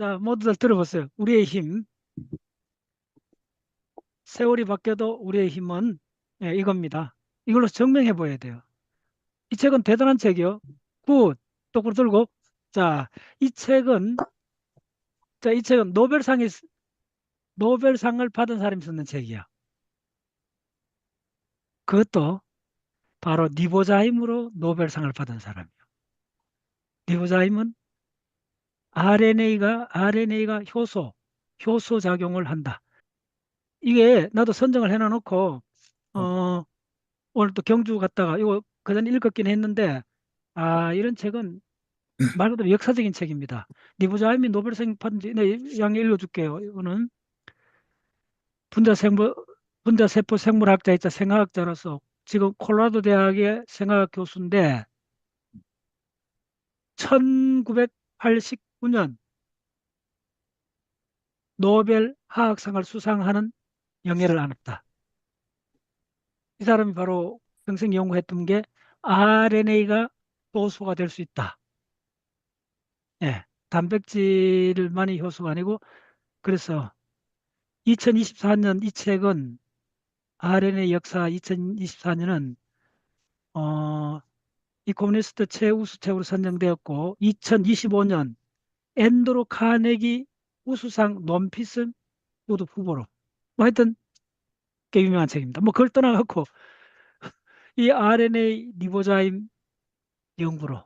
자, 모두들 들어보세요. 우리의 힘, 세월이 바뀌어도 우리의 힘은 이겁니다. 이걸로 증명해 보여야 돼요. 이 책은 대단한 책이요. 굿, 똑바로 들고. 자, 이 책은 이 책은 노벨상을 받은 사람이 쓰는 책이야. 그것도 바로 니보자임으로 노벨상을 받은 사람이요. 니보자임은 RNA가 효소 작용을 한다. 이게 나도 선정을 해놔놓고 어, 오늘 또 경주 갔다가 이거 그전에 읽었긴 했는데 이런 책은 말 그대로 역사적인 책입니다. 니부자임이 노벨상 받은 네, 양해 읽어줄게요. 이거는 분자생물 분자세포 생물학자이자 생화학자로서 지금 콜로라도 대학의 생화학 교수인데 1989년 노벨 화학상을 수상하는 영예를 안았다. 이 사람이 바로 평생 연구했던 게 RNA가 효소가 될 수 있다. 예, 단백질만이 효소가 아니고 그래서 2024년 이 책은 RNA 역사 2024년은 이코노미스트 최우수책으로 선정되었고 2025년 앤드루 카네기 우수상 논피스 모두 후보로 뭐 하여튼 꽤 유명한 책입니다. 뭐 그걸 떠나갖고 이 RNA 리보자임 연구로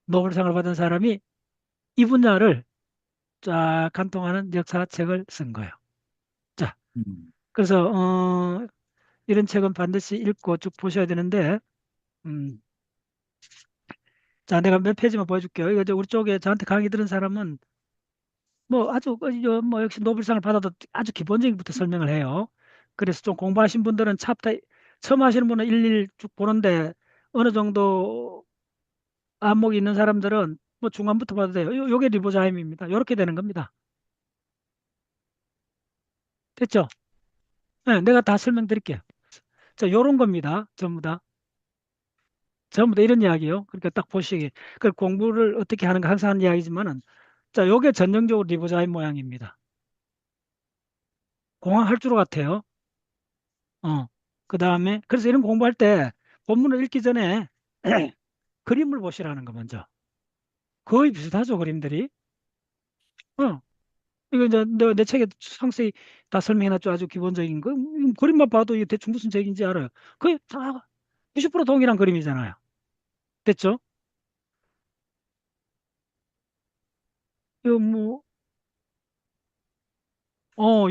노벨상을 받은 사람이 이 분야를 쫙 관통하는 역사책을 쓴 거예요. 자, 음. 그래서 이런 책은 반드시 읽고 쭉 보셔야 되는데 음, 자, 내가 몇 페이지만 보여줄게요. 이거 우리 쪽에 저한테 강의 들은 사람은 뭐 아주 뭐 역시 노벨상을 받아도 아주 기본적인 부터 설명을 해요. 그래서 좀 공부하신 분들은 챕터 처음 하시는 분은 일일 쭉 보는데 어느 정도 안목이 있는 사람들은 뭐 중간부터 봐도 돼요. 요게 리보자임입니다. 이렇게 되는 겁니다. 됐죠? 네, 내가 다 설명드릴게요. 자, 요런 겁니다. 전부 다 이런 이야기요. 그러니까 딱 보시기. 그 공부를 어떻게 하는가 항상 하는 이야기지만은 자, 요게 전형적으로 리보자임 모양입니다. 공항 할 줄 같아요. 그 다음에 그래서 이런 공부할 때 본문을 읽기 전에 그림을 보시라는 거 먼저. 거의 비슷하죠, 그림들이. 어, 이거 이제 내 책에 상세히 다 설명해놨죠. 아주 기본적인 거. 그림만 봐도 이게 대충 무슨 책인지 알아요. 거의 다 90% 동일한 그림이잖아요. 됐죠? 이거 뭐,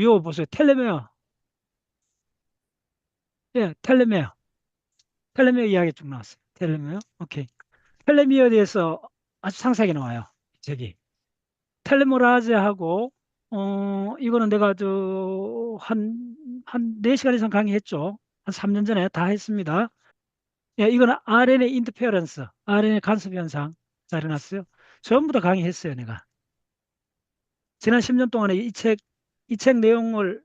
이거 보세요. 텔레메어. 예, 텔레메어. 텔레미어 이야기 쭉 나왔어요. 텔레미어. 오케이. 텔레미어에 대해서 아주 상세하게 나와요. 저기. 텔레모라즈하고 이거는 내가 한 4시간 이상 강의했죠. 한 3년 전에 다 했습니다. 예, 이거는 RNA 인터페어런스, RNA 간섭 현상 잘 해놨어요. 전부 다 강의했어요, 내가. 지난 10년 동안에 이 책 내용을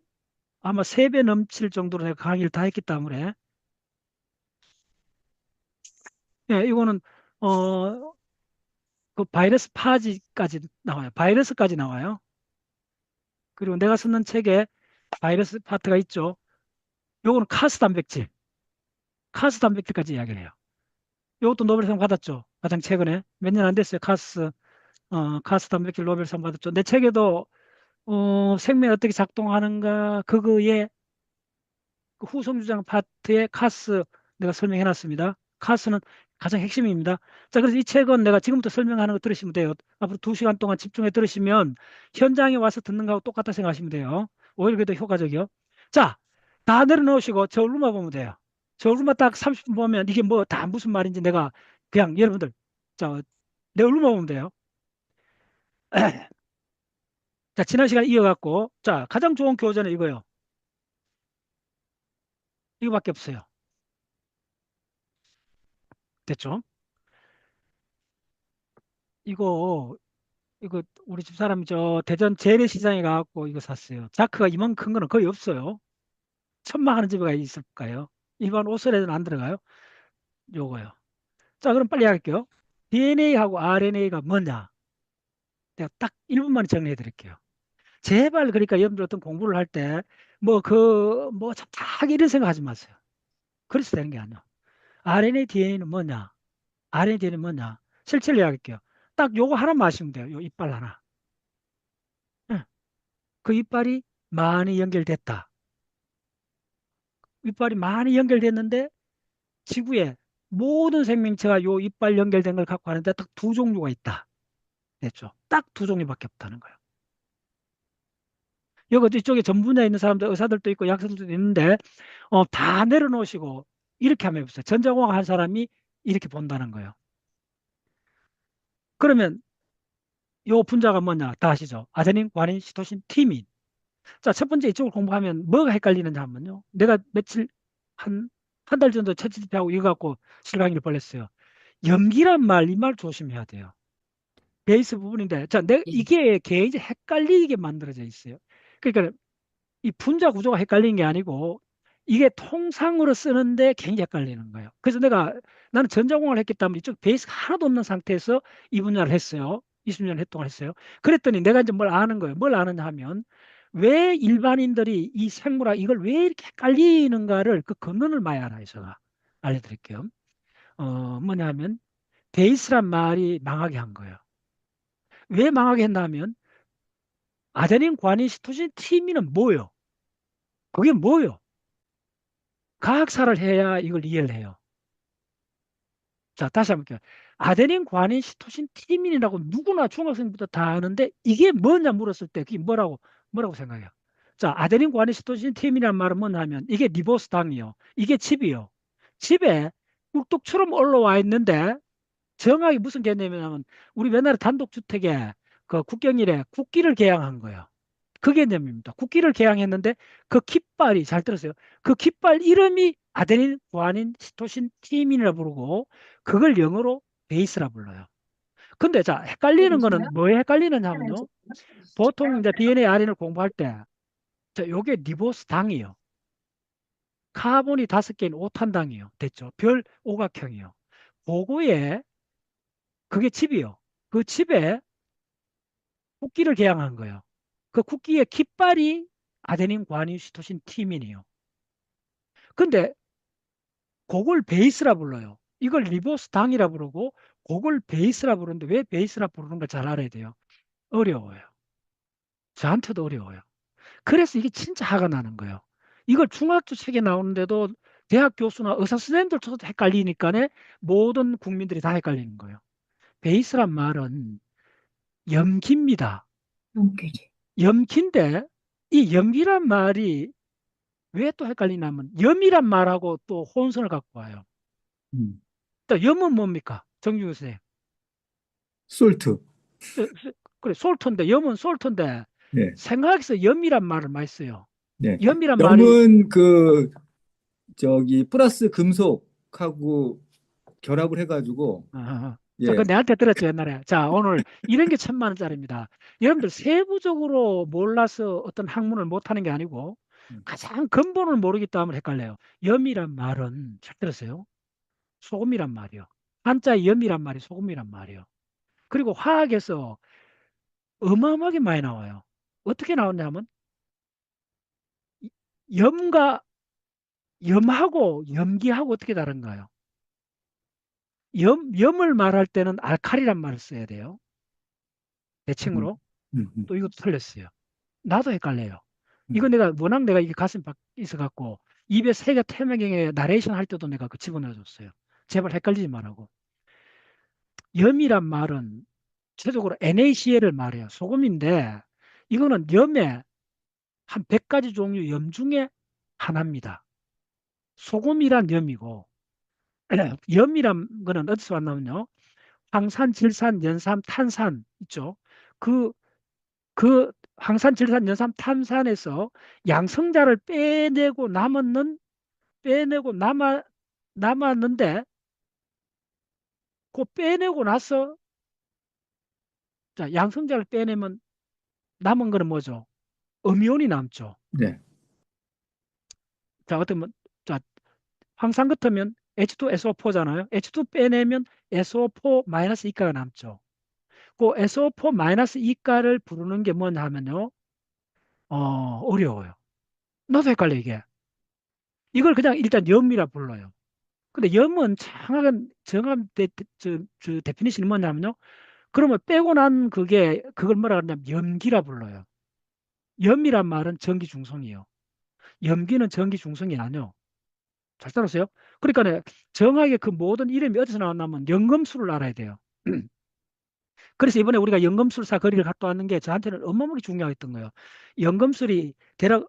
아마 3배 넘칠 정도로 내가 강의를 다 했기 때문에 예, 이거는 어, 그 바이러스 파지까지 나와요. 바이러스까지 나와요. 그리고 내가 쓰는 책에 바이러스 파트가 있죠. 요거는 카스 단백질까지 이야기를 해요. 이것도 노벨상 받았죠. 가장 최근에 몇 년 안 됐어요. 카스 단백질 노벨상 받았죠. 내 책에도 생명이 어떻게 작동하는가 그거에 그 후성 주장 파트에 카스 내가 설명해 놨습니다. 카스는 가장 핵심입니다. 자, 그래서 이 책은 내가 지금부터 설명하는 거 들으시면 돼요. 앞으로 2시간 동안 집중해 들으시면 현장에 와서 듣는 거하고 똑같다 생각하시면 돼요. 오히려 그게 더 효과적이요. 자, 다 내려놓으시고 저 얼굴만 보면 돼요. 저 얼굴만 딱 30분 보면 이게 뭐 다 무슨 말인지 내가 그냥 여러분들 자, 내 얼굴만 보면 돼요. 자, 지난 시간 이어갖고 자, 가장 좋은 교재는 이거요. 이거밖에 없어요. 됐죠? 이거 우리 집 사람이 저 대전 재래시장에 가갖고 이거 샀어요. 자크가 이만큼 큰 거는 거의 없어요. 천막 하는 집에 있을까요? 일반 옷설에는 안 들어가요. 요거요. 자, 그럼 빨리 할게요. DNA하고 RNA가 뭐냐? 내가 딱 1분 만에 정리해 드릴게요. 제발 그러니까 여러분들 어떤 공부를 할 때 뭐 그 뭐 잡다하게 이런 생각하지 마세요. 그래서 되는 게 아니야. RNA, DNA는 뭐냐? RNA, DNA는 뭐냐? 실체를 이야기할게요. 딱 요거 하나만 아시면 돼요. 요 이빨 하나. 예. 그 이빨이 많이 연결됐다. 이빨이 많이 연결됐는데 지구에 모든 생명체가 요 이빨 연결된 걸 갖고 하는데 딱 두 종류가 있다. 됐죠? 딱 두 종류밖에 없다는 거예요. 여기 이쪽에 전 분야에 있는 사람들, 의사들도 있고 약사들도 있는데 다 내려놓으시고 이렇게 한번 해보세요. 전자공학 한 사람이 이렇게 본다는 거예요. 그러면 요 분자가 뭐냐? 다 아시죠? 아데닌, 구아닌, 시토신, 티민. 자, 첫 번째 이쪽을 공부하면 뭐가 헷갈리는지 하면요. 내가 며칠 한 달 정도 채찍하고 이거 갖고 실강의를 벌렸어요. 염기란 말, 이 말 조심해야 돼요. 베이스 부분인데, 자, 예. 이게 굉장히 헷갈리게 만들어져 있어요. 그러니까 이 분자 구조가 헷갈리는 게 아니고 이게 통상으로 쓰는데 굉장히 헷갈리는 거예요. 그래서 나는 전자공학을 했기 때문에 이쪽 베이스가 하나도 없는 상태에서 이 분야를 했어요. 20년 동안 했어요. 그랬더니 내가 이제 뭘 아는 거예요. 뭘 아느냐 하면 왜 일반인들이 이 생물학 이걸 왜 이렇게 헷갈리는가를 그 근원을 많이 알아요. 제가 알려드릴게요. 뭐냐 하면 베이스란 말이 망하게 한 거예요. 왜 망하게 했나 하면 아데닌, 구아닌, 시토신, 티민은 뭐예요? 그게 뭐예요? 과학사를 해야 이걸 이해를 해요. 자, 다시 한번 볼게요. 아데닌, 구아닌, 시토신, 티민이라고 누구나 중학생부터 다 아는데 이게 뭐냐 물었을 때 그게 뭐라고 생각해요? 자, 아데닌, 구아닌, 시토신, 티민이란 말은 뭐냐 하면 이게 리보스당이요. 이게 칩이요. 칩에 뚝뚝처럼 올라와 있는데 정확히 무슨 개념이냐면 우리 옛날에 단독주택에 그 국경일에 국기를 개양한 거예요. 그 개념입니다. 국기를 개양했는데 그 깃발이 잘 들었어요. 그 깃발 이름이 아데닌, 구아닌, 시토신, 티민이라 부르고 그걸 영어로 베이스라 불러요. 근데 자, 헷갈리는 거는 뭐에 헷갈리느냐 하면요. 보통 이제 DNA, RNA를 공부할 때 자, 요게 리보스 당이에요. 카본이 5개인 오탄당이에요. 됐죠? 별 오각형이요. 그거에 그게 칩이요. 그 칩에 국기를 개양한 거예요. 그 국기의 깃발이 아데닌, 구아닌, 시토신, 티민이에요. 근데 그걸 베이스라 불러요. 이걸 리보스 당이라 부르고 그걸 베이스라 부르는데 왜 베이스라 부르는 걸 잘 알아야 돼요. 어려워요. 저한테도 어려워요. 그래서 이게 진짜 화가 나는 거예요. 이걸 중학교 책에 나오는데도 대학 교수나 의사 선생님들도 헷갈리니까 모든 국민들이 다 헷갈리는 거예요. 베이스란 말은 염기입니다. 연결이. 염기인데 이 염기란 말이 왜 또 헷갈리냐면 염이란 말하고 또 혼선을 갖고 와요. 음. 또 염은 뭡니까? 정준호 선생님. 솔트. 그래, 솔트인데, 염은 솔트인데, 네. 생각해서 염이란 말을 많이 써요. 네. 염이란 말이, 염은 그 저기 플러스 금속하고 결합을 해가지고 자, 그 예. 내한테 들었죠, 옛날에. 자, 오늘 이런 게 1,000만 원짜리입니다. 여러분들 세부적으로 몰라서 어떤 학문을 못하는 게 아니고, 가장 근본을 모르기 때문에 헷갈려요. 염이란 말은, 잘 들었어요? 소금이란 말이요. 한자 염이란 말이 소금이란 말이요. 그리고 화학에서 어마어마하게 많이 나와요. 어떻게 나오냐면, 염과 염하고 염기하고 어떻게 다른가요? 염을 말할 때는 알칼리란 말을 써야 돼요. 음, 대칭으로. 음, 음, 또 이것도 틀렸어요. 나도 헷갈려요. 이거 음. 워낙 이게 가슴 박 있어갖고 입에 새가 태명경에 나레이션 할 때도 내가 그 집어넣어줬어요. 제발 헷갈리지 말라고. 염이란 말은 최종적으로 NaCl을 말해요. 소금인데 이거는 염의 한 100가지 종류 염 중에 하나입니다. 소금이란 염이고 염이란 거는 어디서 왔냐면요. 황산, 질산, 연산, 탄산 있죠. 그, 그 황산, 질산, 연산, 탄산에서 양성자를 빼내고 남았는데 그 빼내고 나서 자, 양성자를 빼내면 남은 거는 뭐죠? 음이온이 남죠. 네. 자, 어떻게 자, 황산 같으면 H2SO4잖아요. H2 빼내면 SO4 마이너스 이가가 남죠. 그 SO4-2가를 부르는 게 뭐냐 하면요. 어려워요. 나도 헷갈려, 이게. 이걸 그냥 일단 염이라 불러요. 근데 염은 정확한 데피니션이 뭐냐면요. 그러면 빼고 난 그걸 뭐라 그러냐면 염기라 불러요. 염이란 말은 전기 중성이에요. 염기는 전기 중성이 아니요. 잘 따라오세요? 그러니까 정확하게 그 모든 이름이 어디서 나왔냐면 연금술을 알아야 돼요. 그래서 이번에 우리가 연금술사 거리를 갔다 왔는 게 저한테는 어마어마하게 중요했던 거예요. 연금술이 대략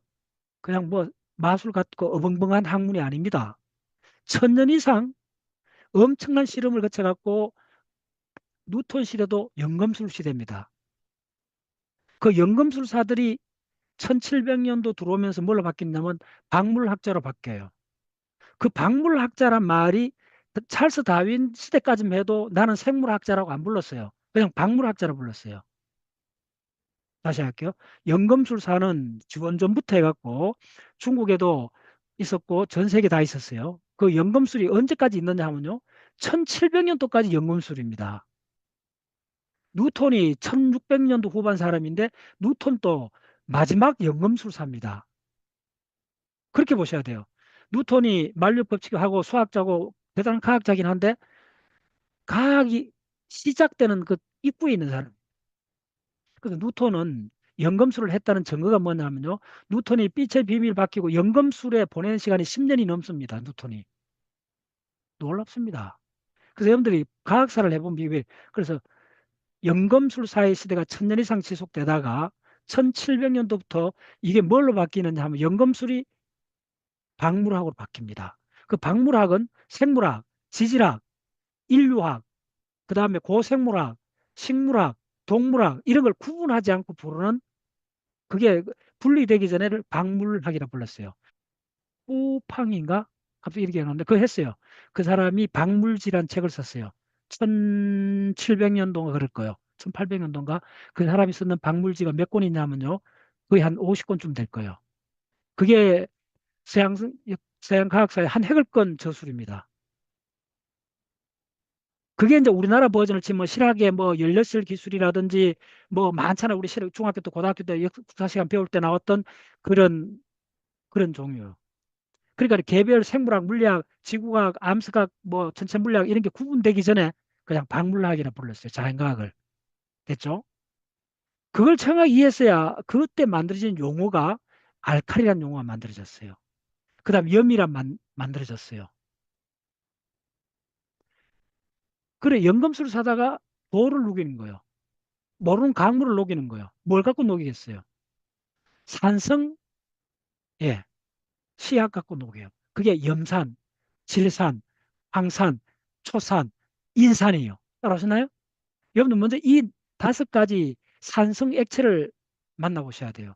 그냥 뭐 마술 같고 어벙벙한 학문이 아닙니다. 1000년 이상 엄청난 실험을 거쳐갖고 뉴턴 시대도 연금술 시대입니다. 그 연금술사들이 1700년도 들어오면서 뭘로 바뀌냐면 박물학자로 바뀌어요. 그 박물학자란 말이 찰스 다윈 시대까지만 해도 나는 생물학자라고 안 불렀어요. 그냥 박물학자로 불렀어요. 다시 할게요. 연금술사는 기원전부터 해갖고 중국에도 있었고 전 세계 다 있었어요. 그 연금술이 언제까지 있느냐 하면요. 1700년도까지 연금술입니다. 뉴턴이 1600년도 후반 사람인데 뉴턴도 마지막 연금술사입니다. 그렇게 보셔야 돼요. 뉴턴이 만력 법칙하고 수학자고 대단한 과학자긴 한데 과학이 시작되는 그 입구에 있는 사람. 그래서 뉴턴은 연금술을 했다는 증거가 뭐냐면요. 뉴턴이 빛의 비밀 밝히고 연금술에 보내는 시간이 10년이 넘습니다. 뉴턴이. 놀랍습니다. 그래서 여러분들이 과학사를 해본 비밀. 그래서 연금술사의 시대가 1000년 이상 지속되다가 1700년도부터 이게 뭘로 바뀌느냐 하면 연금술이 박물학으로 바뀝니다. 그 박물학은 생물학, 지질학, 인류학, 그 다음에 고생물학, 식물학, 동물학 이런 걸 구분하지 않고 부르는 그게 분리되기 전에를 박물학이라 불렀어요. 우팡인가? 갑자기 이렇게 하는데 그거 했어요. 그 사람이 박물지란 책을 썼어요. 1700년도인가 그럴 거예요. 1800년도인가? 그 사람이 쓰는 박물지가 몇 권이냐면요. 거의 한 50권쯤 될 거예요. 그게 서양, 서양 과학사의 한 획을 건 저술입니다. 그게 이제 우리나라 버전을 치면 실학의 뭐 연료실 기술이라든지 뭐 많잖아. 우리 실학 중학교 때 고등학교 때 역사 시간 배울 때 나왔던 그런 종류. 그러니까 개별 생물학, 물리학, 지구과학, 암석학, 뭐 전체 물리학 이런 게 구분되기 전에 그냥 박물학이라 불렀어요. 자연과학을. 됐죠? 그걸 정확히 이해했어야 그때 만들어진 용어가 알칼리란 용어가 만들어졌어요. 그 다음 염이란 만들어졌어요. 그래 연금술을 사다가 돌을 녹이는 거예요. 모르는 강물을 녹이는 거예요. 뭘 갖고 녹이겠어요? 산성, 예, 시약 갖고 녹여요. 그게 염산, 질산, 황산, 초산, 인산이에요. 따라오시나요? 여러분들 먼저 이 5가지 산성 액체를 만나보셔야 돼요.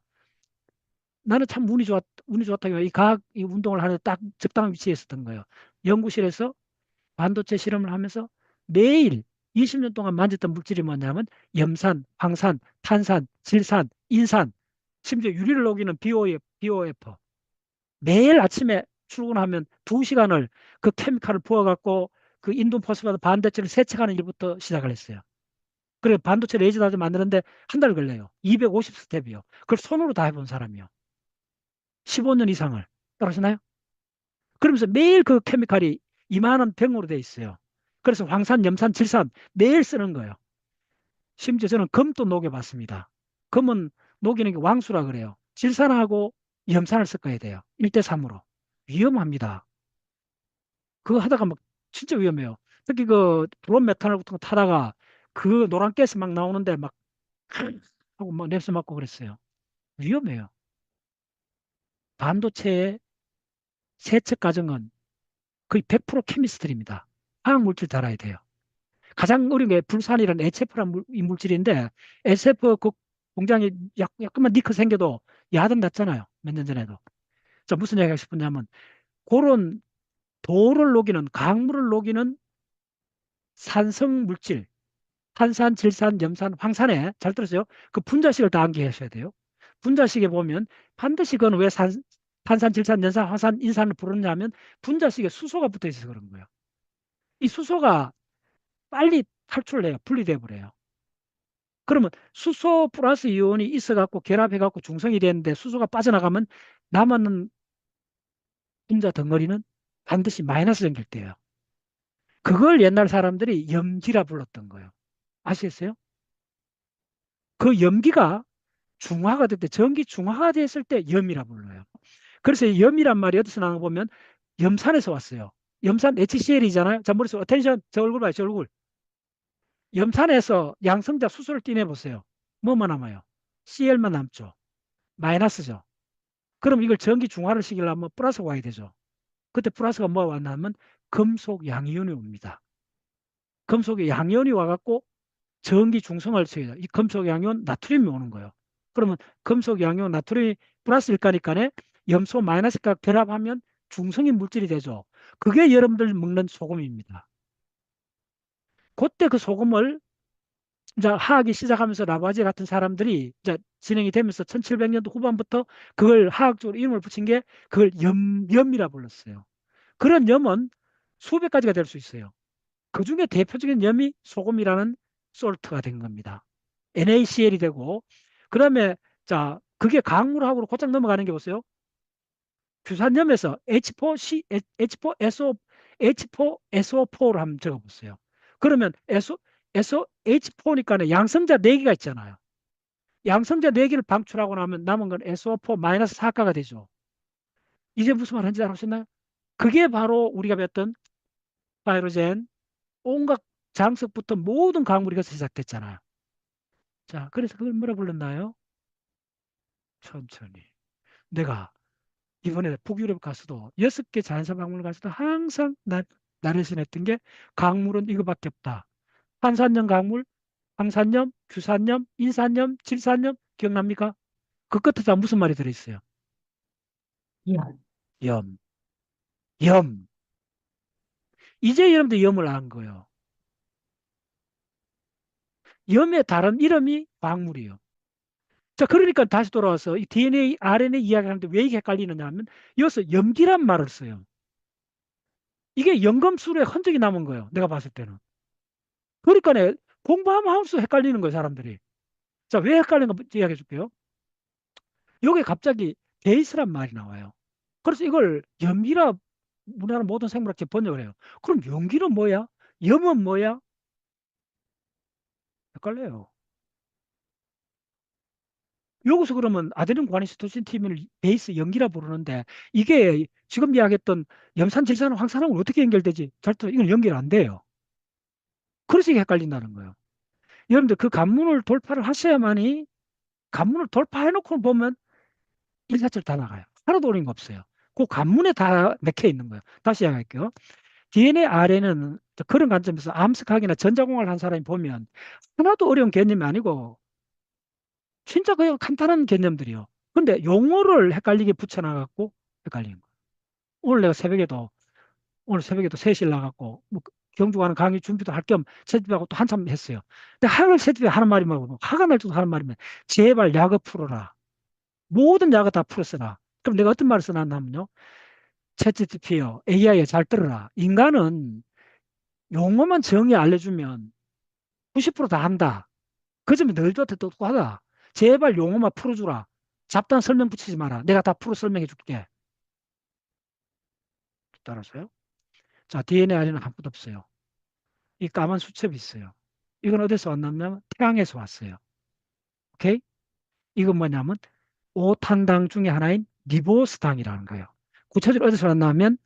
나는 참 운이 좋았다고 이 과학 이 운동을 하는데 딱 적당한 위치에 있었던 거예요. 연구실에서 반도체 실험을 하면서 매일 20년 동안 만졌던 물질이 뭐냐면 염산, 황산, 탄산, 질산, 인산, 심지어 유리를 녹이는 BOF. 매일 아침에 출근하면 2시간을 그 케미칼을 부어갖고 그 인돈 포스파드 반도체를 세척하는 일부터 시작을 했어요. 그래 반도체 레이저 다지 만드는데 한 달 걸려요. 250 스텝이요. 그걸 손으로 다 해본 사람이요. 15년 이상을. 따라하시나요? 그러면서 매일 그 케미칼이 이만한 병으로 돼 있어요. 그래서 황산, 염산, 질산 매일 쓰는 거예요. 심지어 저는 금도 녹여봤습니다. 금은 녹이는 게 왕수라 그래요. 질산하고 염산을 섞어야 돼요. 1대3으로. 위험합니다. 그거 하다가 막 진짜 위험해요. 특히 그 브론 메탄올 같은 거 타다가 그 노란 가스 막 나오는데 막 하고 막 냄새 맡고 그랬어요. 위험해요. 반도체의 세척 과정은 거의 100% 케미스트리입니다. 화학 물질 달아야 돼요. 가장 어려운 게 불산이라는 HF라는 물질인데 SF 그 공장이 약간만 니크 생겨도 야단 났잖아요. 몇 년 전에도. 자, 무슨 얘기하고 싶었냐면 그런 돌을 녹이는 강물을 녹이는 산성 물질 탄산, 질산, 염산, 황산에 잘 들으세요. 그 분자식을 다 암기하셔야 돼요. 분자식에 보면 반드시 그건 왜 탄산, 질산, 연산, 황산, 인산을 부르느냐면 분자식에 수소가 붙어 있어서 그런 거예요. 이 수소가 빨리 탈출을 해요. 분리돼 버려요. 그러면 수소 플러스 이온이 있어갖고 결합해갖고 중성이 되는데 수소가 빠져나가면 남았는 분자 덩어리는 반드시 마이너스 전결돼요. 그걸 옛날 사람들이 염기라 불렀던 거예요. 아시겠어요? 그 염기가 중화가 될 때, 전기 중화가 됐을 때 염이라 불러요. 그래서 이 염이란 말이 어디서 나온 거 보면 염산에서 왔어요. 염산 HCl이잖아요. 자, 머릿속 어텐션, 저 얼굴 봐요, 저 얼굴. 염산에서 양성자 수소를 떼내보세요. 뭐만 남아요? Cl만 남죠. 마이너스죠. 그럼 이걸 전기 중화를 시키려면 플러스가 와야 되죠. 그때 플러스가 뭐가 왔냐면 금속 양이온이 옵니다. 금속의 양이온이 와갖고 전기 중성을 시켜요. 이 금속 양이온 나트륨이 오는 거예요. 그러면 금속 양이온 나트륨이 플러스일 거니까 염소 마이너스가 결합하면 중성인 물질이 되죠. 그게 여러분들 먹는 소금입니다. 그때 그 소금을 이제 화학이 시작하면서 라바제 같은 사람들이 이제 진행이 되면서 1700년도 후반부터 그걸 화학적으로 이름을 붙인 게 그걸 염이라 불렀어요. 그런 염은 수백 가지가 될 수 있어요. 그 중에 대표적인 염이 소금이라는 솔트가 된 겁니다. NaCl이 되고, 그 다음에 자 그게 강물하고 곧장 넘어가는 게 보세요. 규산염에서 H4C, H4SO, H4SO4를 한번 적어보세요. 그러면 H4니까 양성자 4개가 있잖아요. 양성자 4개를 방출하고 나면 남은 건 SO4-4가가 되죠. 이제 무슨 말 하는지 알아보셨나요? 그게 바로 우리가 배웠던 파이로젠, 온갖 장석부터 모든 광물이 거기서 시작됐잖아요. 자, 그래서 그걸 뭐라 불렀나요? 천천히. 내가 이번에 북유럽 가서도 6개 자연산 박물관 가서도 항상 나레슨 했던 게 강물은 이거밖에 없다. 탄산염 강물, 황산염, 규산염, 인산염, 질산염 기억납니까? 그 끝에 다 무슨 말이 들어있어요? 예. 염, 염. 이제 여러분들 염을 아는 거예요. 염의 다른 이름이 광물이에요. 자, 그러니까 다시 돌아와서 이 DNA, RNA 이야기하는데 왜 이게 헷갈리느냐 하면 여기서 염기란 말을 써요. 이게 연금술에 흔적이 남은 거예요. 내가 봤을 때는. 그러니까 공부하면 할수록 헷갈리는 거예요, 사람들이. 자, 왜 헷갈리는 거 이야기해 줄게요. 여기 갑자기 베이스란 말이 나와요. 그래서 이걸 염기라 우리나라 모든 생물학계 번역을 해요. 그럼 염기는 뭐야? 염은 뭐야? 헷갈려요. 여기서 그러면 아데닌 구아니스토신 팀을 베이스 염기라 부르는데 이게 지금 이야기했던 염산, 질산, 황산하고 어떻게 연결되지? 잘 들어, 이건 연결 안 돼요. 그래서 이게 헷갈린다는 거예요. 여러분들 그 관문을 돌파를 하셔야만이 관문을 돌파해놓고 보면 일사절 다 나가요. 하나도 어려운 거 없어요. 그 관문에 다 맥혀 있는 거예요. 다시 이야기할게요. DNA, RNA는 그런 관점에서 암석학이나 전자공학을 한 사람이 보면 하나도 어려운 개념이 아니고 진짜 그냥 간단한 개념들이요. 근데 용어를 헷갈리게 붙여놔갖고 헷갈리는 거예요. 오늘 새벽에도 3시에 나갔고 뭐 경주 가는 강의 준비도 할 겸 채집하고 또 한참 했어요. 근데 학을 채집에 하는 말이 뭐고 화가 날 때도 하는 말이면 제발 약을 풀어라. 모든 약을 다 풀었어라. 그럼 내가 어떤 말을 써놨냐면요. 챗GPT요. AI에 잘 들어라. 인간은 용어만 정의 알려주면 90%다 한다. 그 점이 너희도 똑똑하다. 제발 용어만 풀어주라. 잡다한 설명 붙이지 마라. 내가 다 풀어 설명해 줄게. 따라서요. 자, DNA 안에는 아무것도 없어요. 이 까만 수첩이 있어요. 이건 어디서 왔냐면 태양에서 왔어요. 오케이? 이건 뭐냐면 5탄당 중에 하나인 리보스당이라는 거예요. 구체적으로 어디서 왔냐면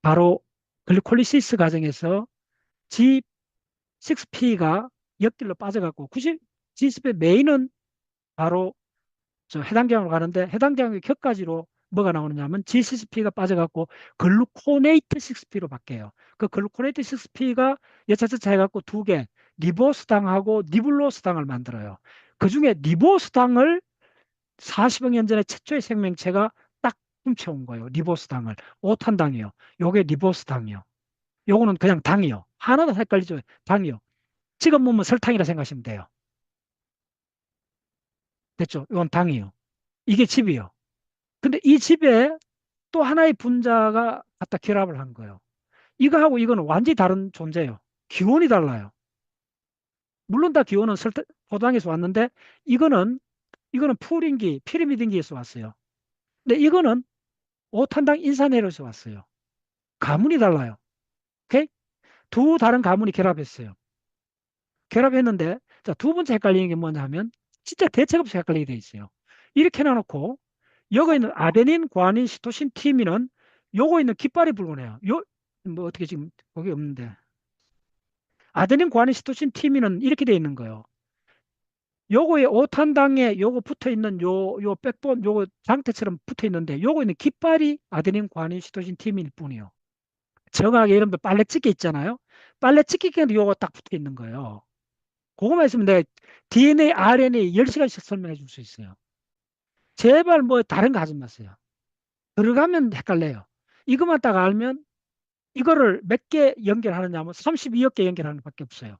바로 글리콜리시스 과정에서 G6P가 역길로 빠져갖고 G6P 메인은 바로 저 해당경으로 가는데 해당경의 격가지로 뭐가 나오느냐면 G6P가 빠져갖고 글루코네이트 6P로 바뀌어요. 그 글루코네이트 6P가 여차저차 해갖고 두 개 리보스당하고 니블로스당을 만들어요. 그 중에 리보스당을 40억 년 전에 최초의 생명체가 딱 훔쳐온 거예요. 리보스당을. 오탄당이요. 요게 리보스당이요. 요거는 그냥 당이요. 하나도 헷갈리죠. 당이요. 지금 보면 설탕이라 생각하시면 돼요. 됐죠? 이건 당이요. 이게 칩이요. 근데 이 칩에 또 하나의 분자가 갖다 결합을 한 거예요. 이거하고 이거는 완전히 다른 존재예요. 기원이 달라요. 물론 다 기호는 포도당에서 왔는데 이거는 푸린기, 피리미딩기에서 왔어요. 근데 이거는 오탄당 인산해로에서 왔어요. 가문이 달라요. 오케이? 두 다른 가문이 결합했어요. 결합했는데 자, 두 번째 헷갈리는 게 뭐냐 하면 진짜 대책 없이 헷갈리게 돼 있어요. 이렇게 놔놓고 여기 있는 아데닌, 구아닌, 시토신, 티민은 요거 있는 깃발이 붉은해요. 뭐 어떻게 지금 거기 없는데 아데닌, 구아닌, 시토신, 티민은 이렇게 돼 있는 거예요. 요거에 오탄당에 요거 붙어 있는 요 백본 요거 장태처럼 붙어 있는데 요거 있는 깃발이 아데닌, 구아닌, 시토신, 티민일 뿐이요. 정확하게 여러분들 빨래 집게 있잖아요. 빨래 집게에도 요거 딱 붙어 있는 거예요. 그거만 있으면 내가 DNA, RNA 10시간씩 설명해 줄 수 있어요. 제발 뭐 다른 거 하지 마세요. 들어가면 헷갈려요. 이것만 딱 알면 이거를 몇 개 연결하느냐 하면 32억 개 연결하는 것밖에 없어요.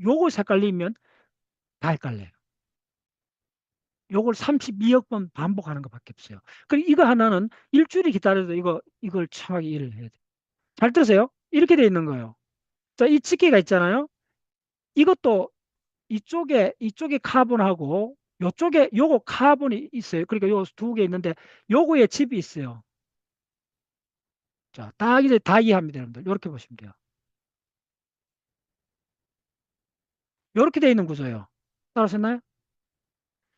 요거 헷갈리면 다 헷갈려요. 요걸 32억 번 반복하는 것밖에 없어요. 그리고 이거 하나는 일주일이 기다려도 이걸 정확히 이해를 해야 돼요. 잘 들으세요? 이렇게 돼 있는 거예요. 자, 이 집게가 있잖아요. 이것도 이쪽에 카본하고 요쪽에 요거 카본이 있어요. 그러니까 요 두 개 있는데 요거에 칩이 있어요. 자, 딱 이제 다 이해합니다, 여러분들. 이렇게 보시면 돼요. 이렇게 돼 있는 구조예요. 따라하셨나요?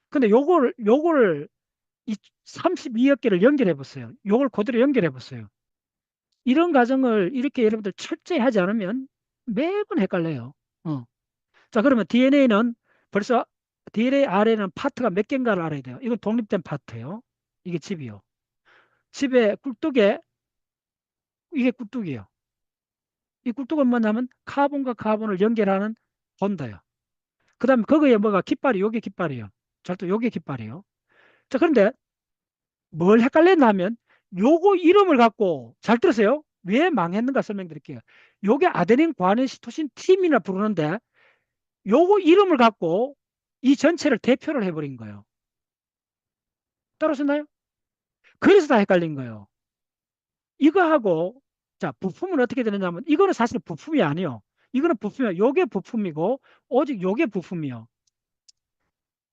근데 요거를 이 32억 개를 연결해 보세요. 요걸 그대로 연결해 보세요. 이런 과정을 이렇게 여러분들 철저히 하지 않으면 매번 헷갈려요. 자, 그러면 DNA는 벌써 DNA, RNA는 파트가 몇 개인가를 알아야 돼요. 이건 독립된 파트예요. 이게 칩이요. 칩의 꿀뚝에 이게 꿀뚝이에요. 이 꿀뚝은 뭐냐면 카본과 카본을 연결하는 본드예요. 그 다음에 거기에 뭐가 깃발이 요게 깃발이에요. 절대 요게 깃발이에요. 자, 그런데 뭘 헷갈렸나 하면 요거 이름을 갖고 잘 들으세요. 왜 망했는가 설명드릴게요. 요게 아데닌, 구아닌, 시토신, 팀이나 부르는데 요거 이름을 갖고 이 전체를 대표를 해버린 거예요. 따라오셨나요? 그래서 다 헷갈린 거예요. 이거하고 자, 부품은 어떻게 되느냐면 이거는 사실 부품이 아니에요. 이거는 부품이에요. 요게 부품이고 오직 요게 부품이요.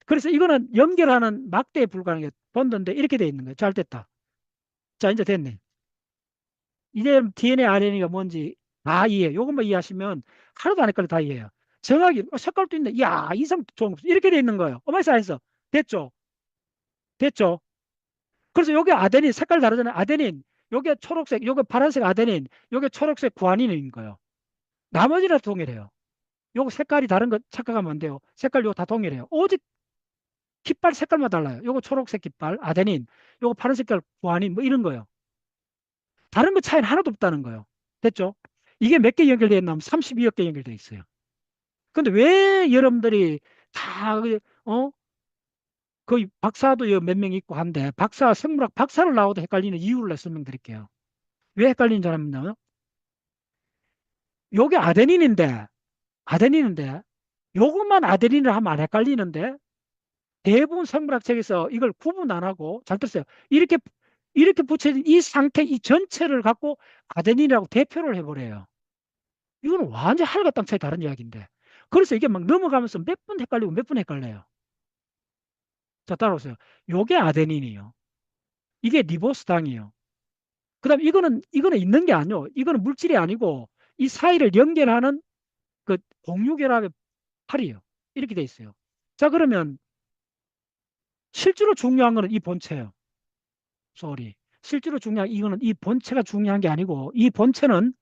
그래서 이거는 연결하는 막대에 불과한 게 본드인데 이렇게 돼 있는 거예요. 잘 됐다. 자, 이제 됐네. 이제 DNA, RNA가 뭔지 다 이해해요. 요것만 이해하시면 하나도 안 헷갈려 다 이해해요. 정확히 색깔도 있네. 이야, 이상 좋은 거 없어. 이렇게 돼 있는 거예요. 어마이스 안 했어. 됐죠? 됐죠? 그래서 요게 아데닌 색깔 다르잖아요. 아데닌 요게 초록색, 요게 파란색 아데닌, 요게 초록색 구아닌인 거예요. 나머지는 동일해요. 요거 색깔이 다른 거 착각하면 안 돼요. 색깔 요거 다 동일해요. 오직 깃발 색깔만 달라요. 요거 초록색 깃발 아데닌, 요거 파란 색깔 구아닌 뭐 이런 거예요. 다른 거 차이는 하나도 없다는 거예요. 됐죠? 이게 몇 개 연결되어 있나 하면 32억 개 연결되어 있어요. 근데 왜 여러분들이 다, 거의 박사도 몇 명 있고 한데, 생물학 박사를 나와도 헷갈리는 이유를 설명드릴게요. 왜 헷갈리는 줄 아냐면, 요게 아데닌인데, 요것만 아데닌을 하면 안 헷갈리는데, 대부분 생물학 책에서 이걸 구분 안 하고, 잘 들었어요. 이렇게 붙여진 이 상태, 이 전체를 갖고 아데닌이라고 대표를 해버려요. 이거는 완전 하늘과 땅 차이 다른 이야기인데. 그래서 이게 막 넘어가면서 몇 번 헷갈리고 몇 번 헷갈려요. 자, 따라오세요. 요게 아데닌이에요. 이게 리보스당이에요. 그 다음 이거는 있는 게 아니에요. 이거는 물질이 아니고 이 사이를 연결하는 그 공유결합의 팔이에요. 이렇게 돼 있어요. 자, 그러면 실제로 중요한 거는 이 본체예요. 소리. 실제로 중요한 이거는 이 본체가 중요한 게 아니고 이 본체는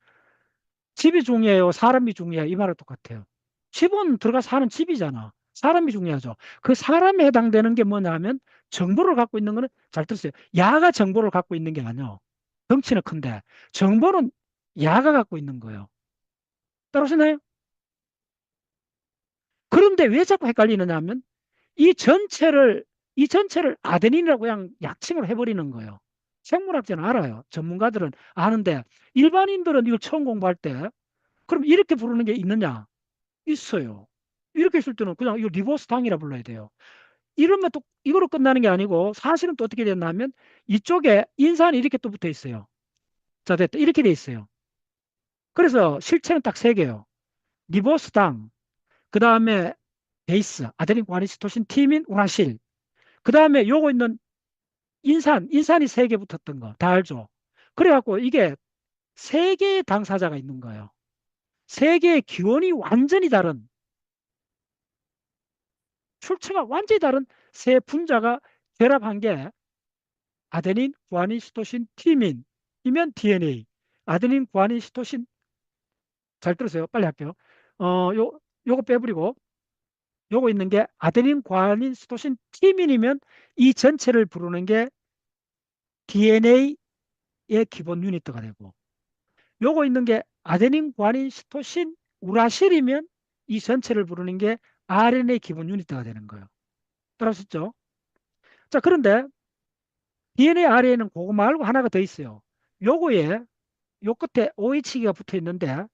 집이 중요해요. 사람이 중요해요. 이 말은 똑같아요. 집은 들어가서 사는 집이잖아. 사람이 중요하죠. 그 사람에 해당되는 게 뭐냐면 정보를 갖고 있는 거는 잘 들으세요. 야가 정보를 갖고 있는 게 아니에요. 덩치는 큰데 정보는 야가 갖고 있는 거예요. 따라오시나요? 그런데 왜 자꾸 헷갈리느냐 하면 이 전체를 아데닌이라고 그냥 약칭을 해버리는 거예요. 생물학자는 알아요. 전문가들은 아는데 일반인들은 이걸 처음 공부할 때 그럼 이렇게 부르는 게 있느냐? 있어요. 이렇게 있을 때는 그냥 이거 리버스 당이라 불러야 돼요. 이러면 또 이거로 끝나는 게 아니고 사실은 또 어떻게 됐나 하면 이쪽에 인산이 이렇게 또 붙어 있어요. 자, 됐다. 이렇게 돼 있어요. 그래서 실체는 딱 세 개예요. 리버스 당. 그 다음에 베이스, 아데닌 구아닌 시토신, 티민, 우라실. 그 다음에 요거 있는 인산이 세 개 붙었던 거 다 알죠? 그래갖고 이게 세 개의 당사자가 있는 거예요. 세 개의 기원이 완전히 다른, 출처가 완전히 다른 세 분자가 결합한 게 아데닌, 구아닌, 시토신, 티민이면 DNA. 아데닌, 구아닌, 시토신, 잘 들으세요. 빨리 할게요. 요거 빼버리고 요거 있는 게 아데닌, 구아닌, 시토신, 티민이면 이 전체를 부르는 게 DNA의 기본 유니트가 되고, 요거 있는 게 아데닌, 구아닌, 시토신, 우라실이면 이 전체를 부르는 게 RNA 기본 유니트가 되는 거예요. 따라하셨죠? 자, 그런데 DNA, RNA는 그거 말고 하나가 더 있어요. 요거에 요 끝에 OH가 붙어 있는데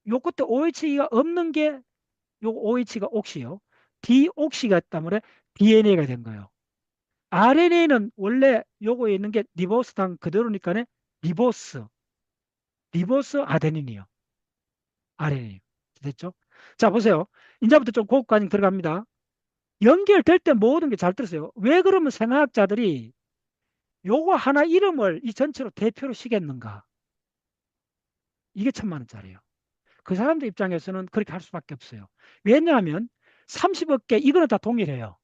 요 끝에 OH가 없는 게 요 OH가 옥시요. 디옥시가 때문에 DNA가 된 거예요. RNA는 원래 요거에 있는 게 리보스당 그대로니까 리보스, 리보스 아데닌이요. RNA. 됐죠? 자, 보세요. 이제부터 좀 고급 과정 들어갑니다. 연결될 때 모든 게 잘 들으세요. 왜 그러면 생화학자들이 요거 하나 이름을 이 전체로 대표로 시겠는가? 이게 천만 원짜리예요. 그 사람들 입장에서는 그렇게 할 수밖에 없어요. 왜냐하면 30억 개 이거는 다 동일해요.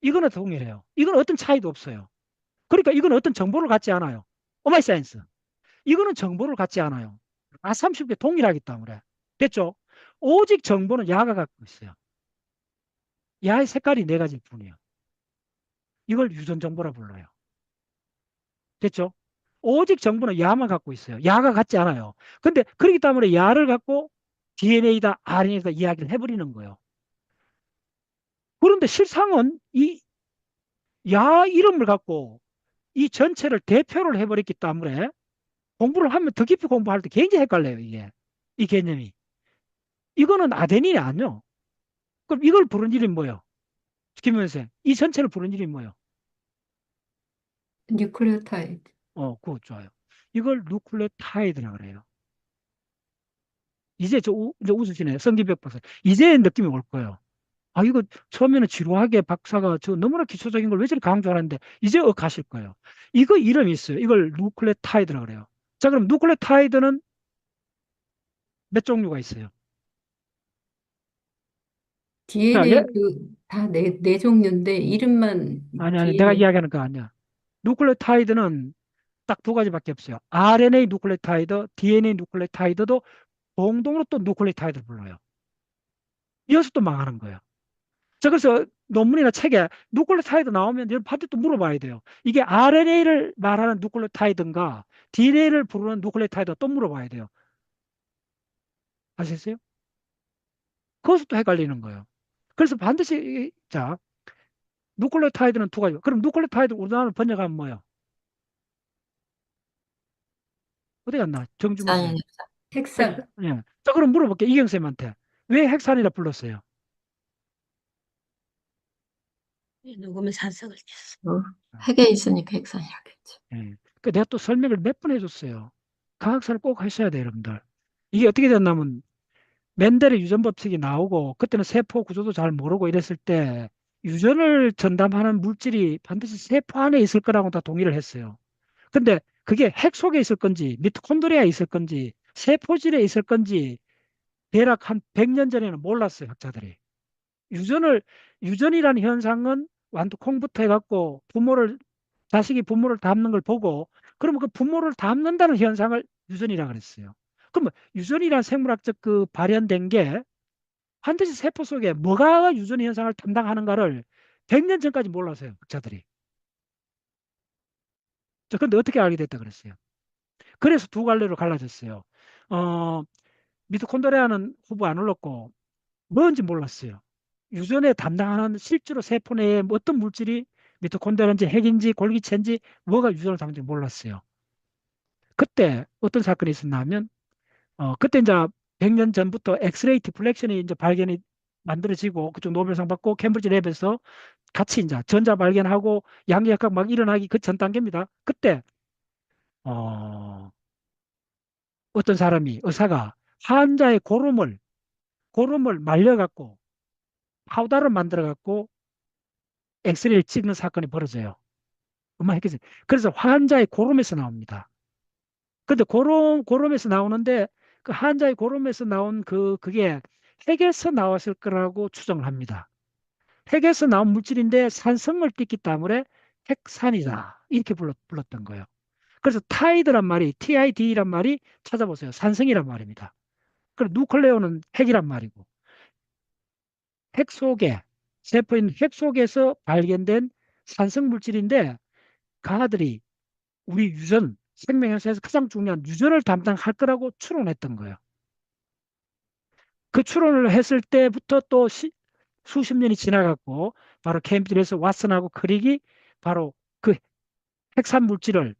이거는 다 동일해요. 이건 어떤 차이도 없어요. 그러니까 이건 어떤 정보를 갖지 않아요. 오마이 사이언스. 이거는 정보를 갖지 않아요. 다 30개 동일하기 때문에. 됐죠? 오직 정보는 야가 갖고 있어요. 야의 색깔이 네 가지일 뿐이에요. 이걸 유전 정보라 불러요. 됐죠? 오직 정보는 야만 갖고 있어요. 야가 갖지 않아요. 근데 그렇기 때문에 야를 갖고 DNA다, RNA다 이야기를 해버리는 거예요. 그런데 실상은 이 야 이름을 갖고 이 전체를 대표를 해버렸기 때문에 공부를 하면 더 깊이 공부할 때 굉장히 헷갈려요, 이게. 이 개념이. 이거는 아데닌이 아니요. 그럼 이걸 부른 이름이 뭐예요? 김현생. 이 전체를 부른 이름이 뭐예요? 뉴클레오타이드. 그거 좋아요. 이걸 누클레오타이드라 그래요. 이제 이제 웃으시네. 성기백 박사. 이제 느낌이 올 거예요. 아, 이거 처음에는 지루하게 박사가 저 너무나 기초적인 걸 왜 저리 강조하는데 이제 가실 거예요. 이거 이름이 있어요. 이걸 누클레오타이드라 그래요. 자, 그럼 누클레오타이드는 몇 종류가 있어요? 자, DNA 다 네 종류인데 이름만 아니, 내가 DNA. 이야기하는 거 아니야. 누클레오타이드는 딱 두 가지밖에 없어요. RNA 누클레오타이드, DNA 누클레오타이드도 공동으로 또 누클레오타이드를 불러요. 이어서 또 망하는 거예요. 자, 그래서 논문이나 책에 누클레오타이드 나오면 여러분 한테 또 물어봐야 돼요. 이게 RNA를 말하는 누클레오타이드인가 DNA를 부르는 누클레오타이드가 또 물어봐야 돼요. 아시겠어요? 그것도 또 헷갈리는 거예요. 그래서 반드시 자, 누클레오타이드는 두 가지. 그럼 누클레오타이드 우리나라로 번역하면 뭐예요? 어디 갔나? 정주무 쌤. 쌍 핵산. 예. 자, 그럼 물어볼게요. 이경 쌤한테. 왜 핵산이라 불렀어요? 녹음에 사석을 냈어. 어, 아, 핵에 있으니까 핵산이라겠죠. 예. 내가 또 설명을 몇 번 해줬어요. 과학사를 꼭 하셔야 돼요, 여러분들. 이게 어떻게 됐냐면 멘델의 유전 법칙이 나오고 그때는 세포 구조도 잘 모르고 이랬을 때 유전을 전담하는 물질이 반드시 세포 안에 있을 거라고 다 동의를 했어요. 근데 그게 핵 속에 있을 건지 미토콘드리아에 있을 건지 세포질에 있을 건지 대략 한 100년 전에는 몰랐어요, 학자들이. 유전을 유전이라는 현상은 완두콩부터 해갖고 자식이 부모를 닮는 걸 보고 그러면 그 부모를 닮는다는 현상을 유전이라 그랬어요. 그러면 유전이라는 생물학적 그 발현된 게 반드시 세포 속에 뭐가 유전 현상을 담당하는가를 100년 전까지 몰랐어요, 학자들이. 자, 근데 어떻게 알게 됐다 그랬어요? 그래서 두 갈래로 갈라졌어요. 어, 미토콘드리아는 후보 안 올랐고 뭔지 몰랐어요. 유전에 담당하는 실제로 세포 내에 어떤 물질이 미토콘드리아인지 핵인지 골기체인지 뭐가 유전을 담당하는지 몰랐어요. 그때 어떤 사건이 있었냐면 그때 이제 100년 전부터 엑스레이 디플렉션이 이제 발견이 만들어지고 그쪽 노벨상 받고 캠브리지 랩에서 같이 이제 전자 발견하고 양력학 막 일어나기 그 전 단계입니다. 그때 어, 어떤 사람이 의사가 환자의 고름을 말려갖고 파우더를 만들어 갖고 엑스레이를 찍는 사건이 벌어져요. 얼마나 했겠어요. 그래서 환자의 고름에서 나옵니다. 근데 고름에서 나오는데 그 환자의 고름에서 나온 그게 핵에서 나왔을 거라고 추정을 합니다. 핵에서 나온 물질인데 산성을 띠기 때문에 핵산이다. 이렇게 불렀던 거예요. 그래서 타이드란 말이 TID란 말이 찾아보세요. 산성이란 말입니다. 그리고 누클레온은 핵이란 말이고 핵 속에 세포인 핵 속에서 발견된 산성 물질인데 가들이 우리 유전 생명 현상에서 가장 중요한 유전을 담당할 거라고 추론했던 거예요. 그 추론을 했을 때부터 또 수십 년이 지나갔고 바로 케임브리지에서 왓슨하고 크릭이 바로 그 핵산 물질을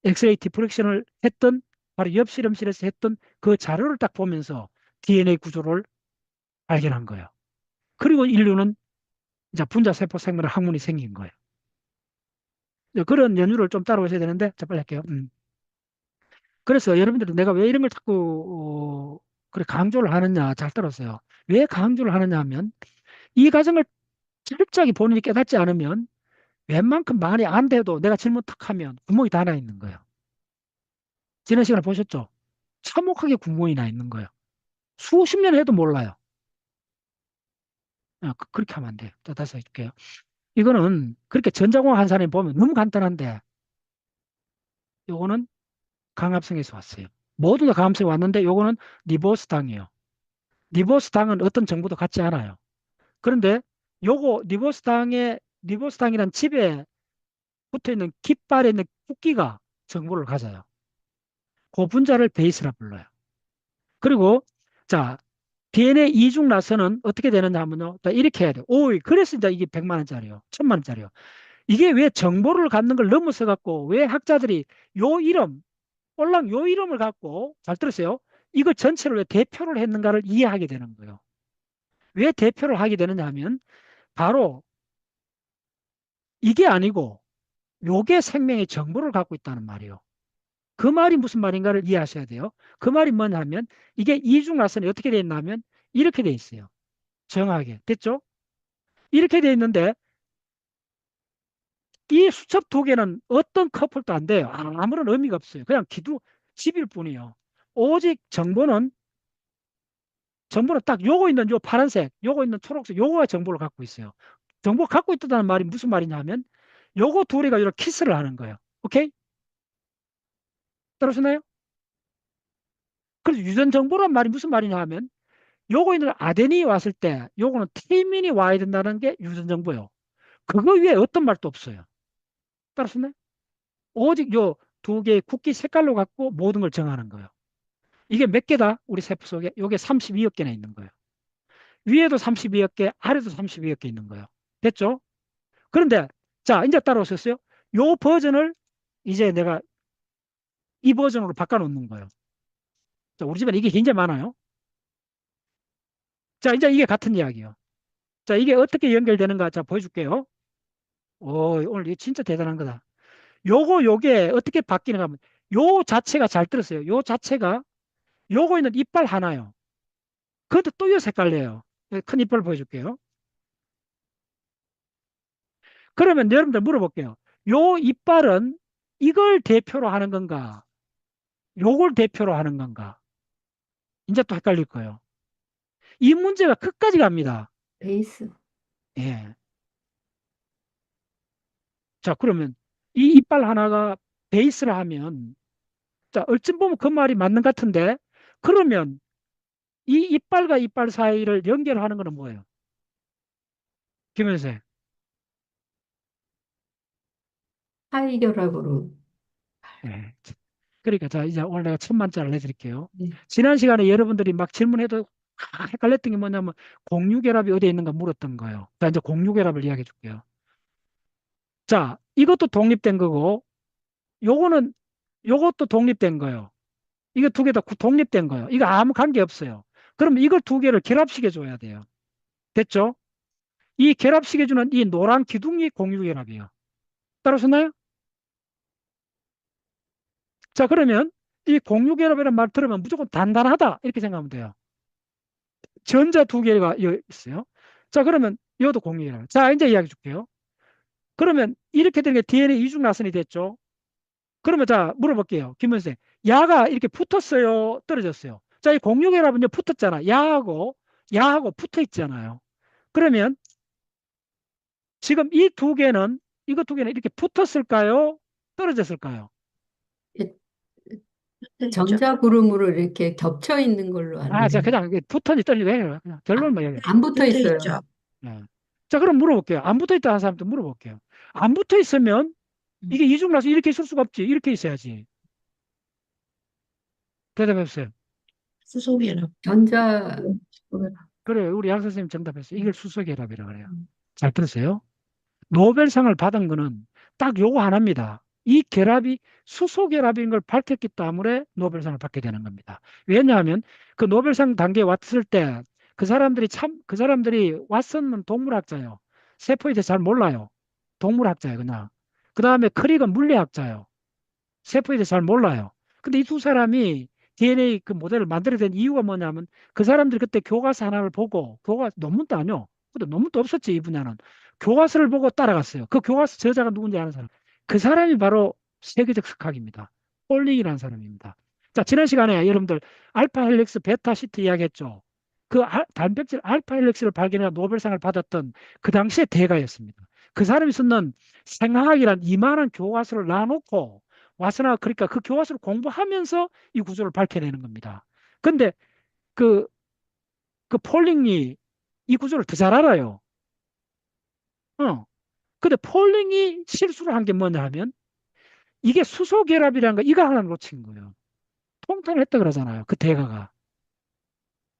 엑스레이 디프렉션을 했던 바로 옆 실험실에서 했던 그 자료를 딱 보면서 DNA 구조를 발견한 거예요. 그리고 인류는 이제 분자세포 생물의 학문이 생긴 거예요. 그런 연유를 좀 따라오셔야 되는데, 자, 빨리 할게요. 그래서 여러분들은 내가 왜 이런 걸 자꾸, 그래, 강조를 하느냐, 잘 들었어요. 왜 강조를 하느냐 하면, 이 과정을 철저하게 본인이 깨닫지 않으면, 웬만큼 말이 안 돼도 내가 질문 탁 하면 구멍이 다 나 있는 거예요. 지난 시간에 보셨죠? 참혹하게 구멍이 나 있는 거예요. 수십 년 해도 몰라요. 그렇게 하면 안 돼요. 자, 다시 해줄게요. 이거는 그렇게 전자공학 한 사람이 보면 너무 간단한데, 요거는 강압성에서 왔어요. 모두 다 강압성이 왔는데, 요거는 니보스당이에요. 니보스당은 어떤 정보도 같지 않아요. 그런데 요거 니보스당이란 칩에 붙어 있는 깃발에 있는 국기가 정보를 가져요. 그 분자를 베이스라 불러요. 그리고 자, DNA 이중 나서는 어떻게 되느냐 하면요. 이렇게 해야 돼요. 오, 그래서 이제 이게 100만 원짜리요. 1000만 원짜리요. 이게 왜 정보를 갖는 걸 넘어서 갖고 왜 학자들이 요 이름, 올랑 요 이름을 갖고 잘 들으세요. 이걸 전체를 왜 대표를 했는가를 이해하게 되는 거예요. 왜 대표를 하게 되느냐 하면 바로 이게 아니고 요게 생명의 정보를 갖고 있다는 말이에요. 그 말이 무슨 말인가를 이해하셔야 돼요. 그 말이 뭐냐 하면 이게 이중화선이 어떻게 되어 있냐면 이렇게 되어 있어요. 정확하게. 됐죠? 이렇게 되어 있는데 이 수첩 두 개는 어떤 커플도 안 돼요. 아무런 의미가 없어요. 그냥 집일 뿐이에요. 오직 정보는 딱 요거 있는 요 파란색, 요거 있는 초록색, 요거가 정보를 갖고 있어요. 정보를 갖고 있다는 말이 무슨 말이냐 하면 요거 두 개가 이렇게 키스를 하는 거예요. 오케이? 따라오시나요? 그래서 유전 정보란 말이 무슨 말이냐 하면 요거 있는 아덴이 왔을 때 요거는 티민이 와야 된다는 게 유전 정보예요. 그거 위에 어떤 말도 없어요. 따라오시나요? 오직 요 두 개의 국기 색깔로 갖고 모든 걸 정하는 거예요. 이게 몇 개다? 우리 세포 속에 요게 32억 개나 있는 거예요. 위에도 32억 개, 아래도 32억 개 있는 거예요. 됐죠? 그런데 자, 이제 따라오셨어요? 요 버전을 이제 내가 이 버전으로 바꿔 놓는 거예요. 자, 우리 집에 이게 굉장히 많아요. 자, 이제 이게 같은 이야기예요. 자, 이게 어떻게 연결되는가? 자, 보여줄게요. 오, 오늘 이거 진짜 대단한 거다. 요게 어떻게 바뀌는가 하면 요 자체가 잘 들었어요. 요 자체가 요거 있는 이빨 하나요. 그것도 또 요 색깔이에요. 큰 이빨 보여줄게요. 그러면 여러분들 물어볼게요. 요 이빨은 이걸 대표로 하는 건가? 요걸 대표로 하는 건가? 이제 또 헷갈릴 거예요. 이 문제가 끝까지 갑니다. 베이스. 예. 자, 그러면 이 이빨 하나가 베이스를 하면, 자, 어찌 보면 그 말이 맞는 것 같은데, 그러면 이 이빨과 이빨 사이를 연결하는 거는 뭐예요? 김현세. 하이결합으로. 예. 그러니까, 자, 이제 오늘 내가 1000만짜리를 내드릴게요. 네. 지난 시간에 여러분들이 막 질문해도 헷갈렸던 게 뭐냐면, 공유결합이 어디에 있는가 물었던 거예요. 자, 이제 공유결합을 이야기해 줄게요. 자, 이것도 독립된 거고, 요거는, 요것도 독립된 거예요. 이거 두 개 다 독립된 거예요. 이거 아무 관계 없어요. 그럼 이걸 두 개를 결합시켜 줘야 돼요. 됐죠? 이 결합시켜 주는 이 노란 기둥이 공유결합이에요. 따라오셨나요? 자, 그러면 이 공유결합이라는 말 들으면 무조건 단단하다 이렇게 생각하면 돼요. 전자 두 개가 있어요. 자, 그러면 이것도 공유결합. 자, 이제 이야기 줄게요. 그러면 이렇게 된 게 DNA 이중나선이 됐죠. 그러면 자, 물어볼게요. 김 선생. 야가 이렇게 붙었어요? 떨어졌어요? 자, 이 공유결합은요, 붙었잖아. 야하고 붙어 있잖아요. 그러면 지금 이거 두 개는 이렇게 붙었을까요? 떨어졌을까요? 예, 그렇죠. 전자구름으로 이렇게 겹쳐 있는 걸로 알고 자, 있는데 그냥 붙었니 떨어지고 해요. 그냥 결론만 얘기해요. 안 붙어 붙어 있어요. 있죠. 예. 자, 그럼 물어볼게요. 안 붙어 있다는 사람도 물어볼게요. 안 붙어 있으면 이게 이중나서 이렇게 있을 수가 없지. 이렇게 있어야지. 대답해 주세요. 수소결합. 전자 그래, 우리 양 선생님 정답했어요. 이걸 수소결합이라고 그래요. 잘 들으세요? 노벨상을 받은 거는 딱 요거 하나입니다. 이 결합이 수소결합인 걸 밝혔기 때문에 노벨상을 받게 되는 겁니다. 왜냐하면 그 노벨상 단계에 왔을 때 그 사람들이 왓슨은 동물학자예요. 세포에 대해서 잘 몰라요. 동물학자예요, 그냥. 그 다음에 크릭은 물리학자예요. 세포에 대해서 잘 몰라요. 근데 이 두 사람이 DNA 그 모델을 만들어낸 이유가 뭐냐면 그 사람들이 그때 교과서 하나를 보고 논문도 아니요. 근데 논문도 없었지 이 분야는. 교과서를 보고 따라갔어요. 그 교과서 저자가 누군지 아는 사람. 그 사람이 바로 세계적 스카입니다. 폴링이라는 사람입니다. 자, 지난 시간에 여러분들 알파 헬릭스, 베타 시트 이야기했죠. 그 단백질 알파 헬릭스를 발견해 노벨상을 받았던 그 당시의 대가였습니다. 그 사람이 쓰는 생화학이란 이만한 교과서를 놔놓고 와서나 그러니까 그 교과서를 공부하면서 이 구조를 밝혀내는 겁니다. 근데 그, 그 폴링이 이 구조를 더 잘 알아요. 어. 근데 폴링이 실수를 한 게 뭐냐 하면 이게 수소 결합이라는 거 이거 하나 놓친 거예요. 통탄을 했다 그러잖아요. 그 대가가.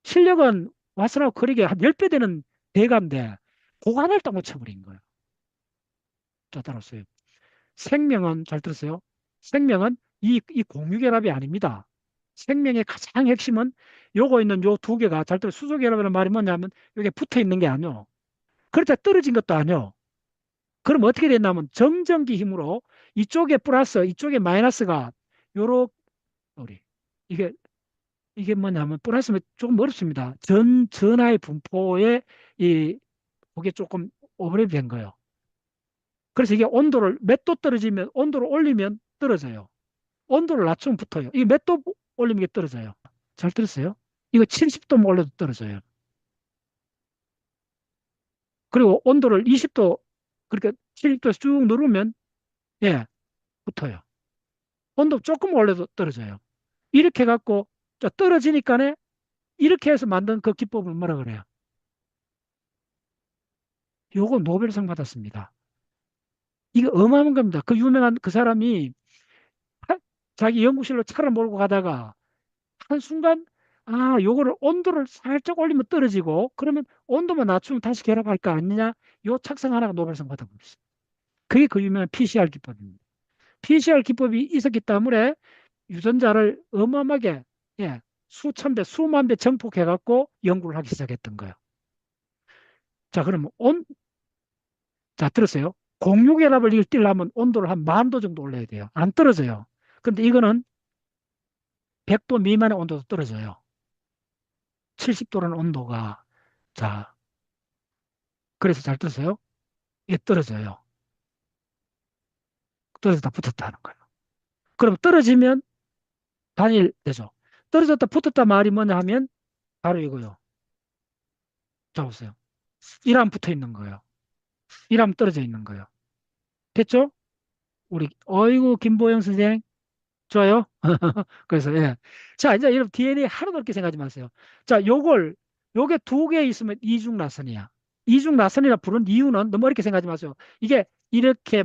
실력은 와서나 그러게 한 10배 되는 대가인데 그거 하나를 딱 놓쳐버린 거예요. 자, 따라오세요. 생명은 잘 들었어요? 생명은 이 공유결합이 아닙니다. 생명의 가장 핵심은 요거 있는 요 두 개가 잘 들어 수소결합이라는 말이 뭐냐면 이게 붙어 있는 게 아니요. 그렇다 떨어진 것도 아니요. 그럼 어떻게 됐냐면 정전기 힘으로 이쪽에 플러스 이쪽에 마이너스가 요렇게 우리 이게 뭐냐면 플러스면 조금 어렵습니다. 전하의 분포에 이 그게 조금 오버랩이 된 거예요. 그래서 이게 온도를 몇 도 떨어지면 온도를 올리면 떨어져요. 온도를 낮추면 붙어요. 이게 몇 도 올리면 이게 떨어져요. 잘 들었어요? 이거 70도만 올려도 떨어져요. 그리고 온도를 20도, 그러니까 70도에서 쭉 누르면, 예, 붙어요. 온도 조금 올려도 떨어져요. 이렇게 해갖고, 떨어지니까네, 이렇게 해서 만든 그 기법을 뭐라 그래요? 요거 노벨상 받았습니다. 이거 어마어마한 겁니다. 그 유명한 그 사람이 자기 연구실로 차를 몰고 가다가 한순간 요거를 온도를 살짝 올리면 떨어지고 그러면 온도만 낮추면 다시 결합할 거 아니냐 요 착상 하나가 노벨상 받아버렸어요. 그게 그 유명한 PCR 기법입니다. PCR 기법이 있었기 때문에 유전자를 어마어마하게 수천 배 수만 배 정폭해 갖고 연구를 하기 시작했던 거예요. 자, 그러면 자, 들었어요? 공유결합을 일으키려면 온도를 한 10,000도 정도 올려야 돼요. 안 떨어져요. 근데 이거는 100도 미만의 온도도 떨어져요. 70도라는 온도가. 자, 그래서 잘 들으세요. 이게 떨어져요. 떨어졌다 붙었다 하는 거예요. 그럼 떨어지면 단일되죠. 떨어졌다 붙었다 말이 뭐냐 하면 바로 이거요. 자, 보세요. 이람 붙어 있는 거예요. 이람 떨어져 있는 거예요. 됐죠? 우리, 어이구, 김보영 선생. 좋아요? 그래서, 예. 자, 이제 여러분 DNA 하나도 어렵게 생각하지 마세요. 자, 요게 두 개 있으면 이중나선이야. 이중나선이라 부른 이유는 너무 어렵게 생각하지 마세요. 이게 이렇게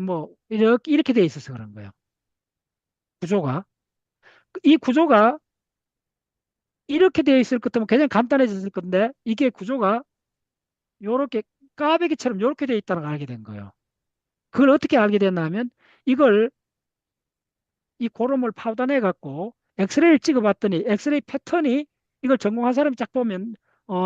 이렇게 돼 있어서 그런 거예요. 구조가. 이 구조가 이렇게 되어 있을 것 같으면 그냥 간단해졌을 건데 이게 구조가 요렇게 까베기처럼 요렇게 되어 있다는 걸 알게 된 거예요. 그걸 어떻게 알게 됐냐면 이걸 이 고름을 파우더내 갖고 엑스레이를 찍어봤더니 엑스레이 패턴이 이걸 전공한 사람이 쫙 보면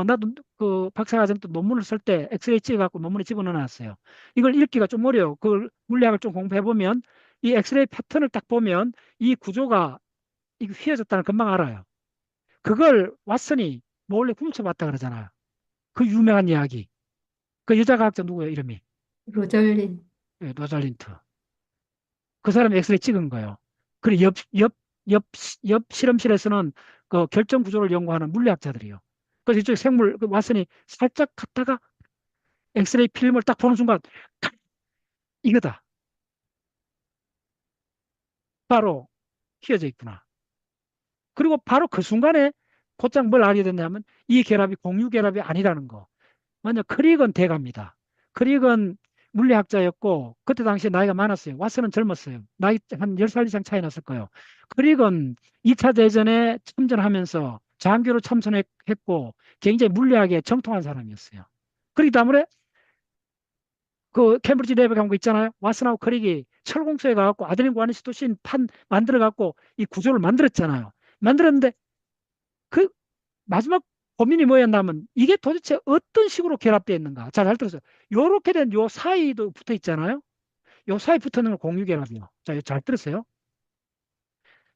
나도 그 박사과정 때 논문을 쓸 때 엑스레이 찍어갖고 논문에 집어넣어놨어요. 이걸 읽기가 좀 어려워. 그걸 물리학을 좀 공부해보면 이 엑스레이 패턴을 딱 보면 이 구조가 이게 휘어졌다는 걸 금방 알아요. 그걸 왓슨이 몰래 훔쳐봤다 그러잖아요. 그 유명한 이야기. 그 여자 과학자 누구예요? 이름이? 로잘린. 예, 로잘린트. 그 사람이 엑스레이 찍은 거예요. 그리고 옆 실험실에서는 그 결정 구조를 연구하는 물리학자들이요. 그래서 이쪽 생물, 그 왓슨이 살짝 갔다가 엑스레이 필름을 딱 보는 순간, 탁! 이거다. 바로 휘어져 있구나. 그리고 바로 그 순간에 곧장 뭘 알게 됐냐면 이 결합이 공유 결합이 아니라는 거. 먼저 크릭은 대가입니다. 크릭은 물리학자였고 그때 당시에 나이가 많았어요. 왓슨은 젊었어요. 나이 한 10살 이상 차이 났을 거예요. 크릭은 2차 대전에 참전하면서 장교로 참전했고 굉장히 물리학에 정통한 사람이었어요. 그렇기 때문에 그 캠브리지 랩에 간 거 있잖아요. 왓슨하고 크릭이 철공소에 가갖고 아데닌 구아니시토신 판 만들어갖고 이 구조를 만들었잖아요. 만들었는데 그 마지막 고민이 뭐였냐면 이게 도대체 어떤 식으로 결합되어 있는가. 잘 들었어요. 요렇게 된 요 사이도 붙어 있잖아요. 요 사이 붙어 있는 건 공유결합이요. 자, 잘 들었어요.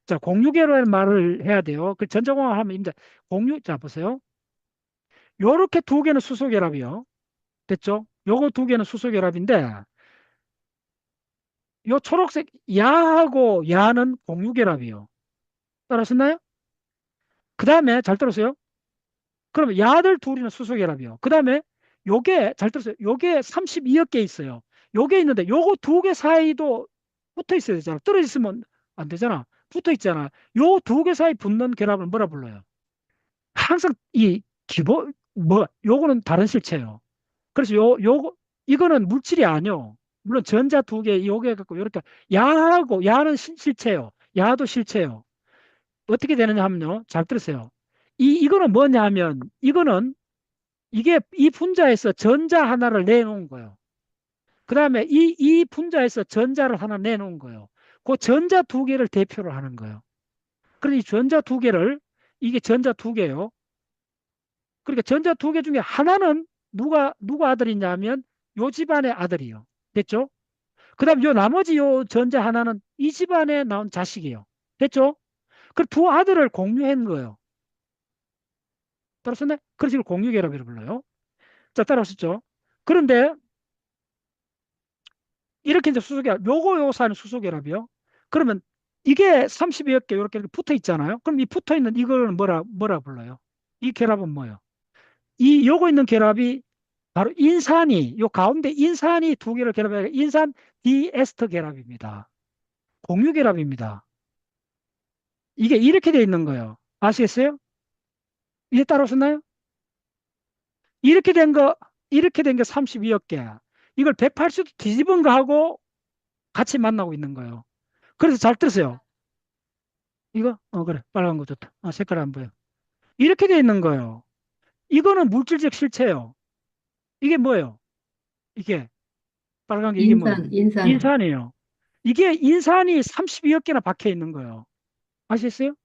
자, 공유결합 말을 해야 돼요. 그 전자공학 하면 이제 자, 보세요. 요렇게 두 개는 수소결합이요. 됐죠? 요거 두 개는 수소결합인데 요 초록색 야하고 야는 공유결합이요. 따라하셨나요? 그 다음에 잘 들었어요? 그러면 야들 둘이는 수소결합이요. 그 다음에 요게 잘 들었어요. 요게 32억 개 있어요. 요게 있는데 요거 두 개 사이도 붙어 있어야 되잖아. 떨어져 있으면 안 되잖아. 붙어 있잖아. 요 두 개 사이 붙는 결합을 뭐라 불러요? 항상 이 기본 뭐 요거는 다른 실체예요. 그래서 요거 이거는 물질이 아니요. 물론 전자 두 개 요게 갖고 요렇게 야하고 야는 실체예요. 야도 실체예요. 어떻게 되느냐 하면요. 잘 들으세요. 이거는 뭐냐 하면 이거는 이게 이 분자에서 전자 하나를 내놓은 거예요. 그 다음에 이 분자에서 전자를 하나 내놓은 거예요. 그 전자 두 개를 대표로 하는 거예요. 그래서 이 전자 두 개를 이게 전자 두 개요. 그러니까 전자 두 개 중에 하나는 누가 아들이냐면 요 집안의 아들이요. 됐죠? 그 다음 요 나머지 요 전자 하나는 이 집안에 나온 자식이에요. 됐죠? 그 두 아들을 공유한 거예요. 따라서네? 그래서 이걸 공유결합이라고 불러요. 자, 따라오셨죠? 그런데 이렇게 이제 수소결합, 요 사이는 수소결합이요. 그러면 이게 32억 개 이렇게 붙어 있잖아요. 그럼 이 붙어 있는 이거는 뭐라 불러요? 이 결합은 뭐예요? 이 요거 있는 결합이 바로 인산이 요 가운데 인산이 두 개를 결합해 인산 디에스터 결합입니다. 공유 결합입니다. 이게 이렇게 돼 있는 거예요. 아시겠어요? 이제 따라오셨나요? 이렇게 된 게 32억 개. 이걸 180도 뒤집은 거하고 같이 만나고 있는 거예요. 그래서 잘 들으세요. 이거? 그래. 빨간 거 좋다. 색깔 안 보여. 이렇게 돼 있는 거예요. 이거는 물질적 실체예요. 이게 뭐예요? 이게 빨간 게 이게 뭐예요? 인산. 인산이에요. 이게 인산이 32억 개나 박혀 있는 거예요. 아시겠어요?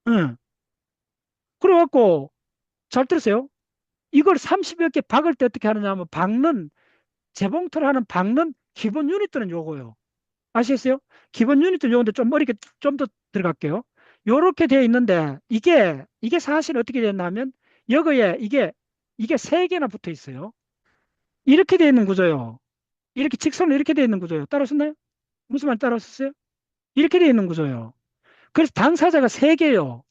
응. 그래갖고 잘 들으세요. 이걸 30여 개 박을 때 어떻게 하느냐 하면 재봉틀 하는 박는 기본 유닛들은 요거예요. 아시겠어요? 기본 유닛은 요건데 좀 어렵게 좀 더 들어갈게요. 요렇게 되어 있는데 이게 사실 어떻게 됐냐면 여기에 이게 세 개나 붙어 있어요. 이렇게 되어 있는 구조요. 이렇게 직선으로 이렇게 되어 있는 구조요. 따라오셨나요? 무슨 말 따라오셨어요? 이렇게 되어 있는 구조요. 그래서 당사자가 세 개요.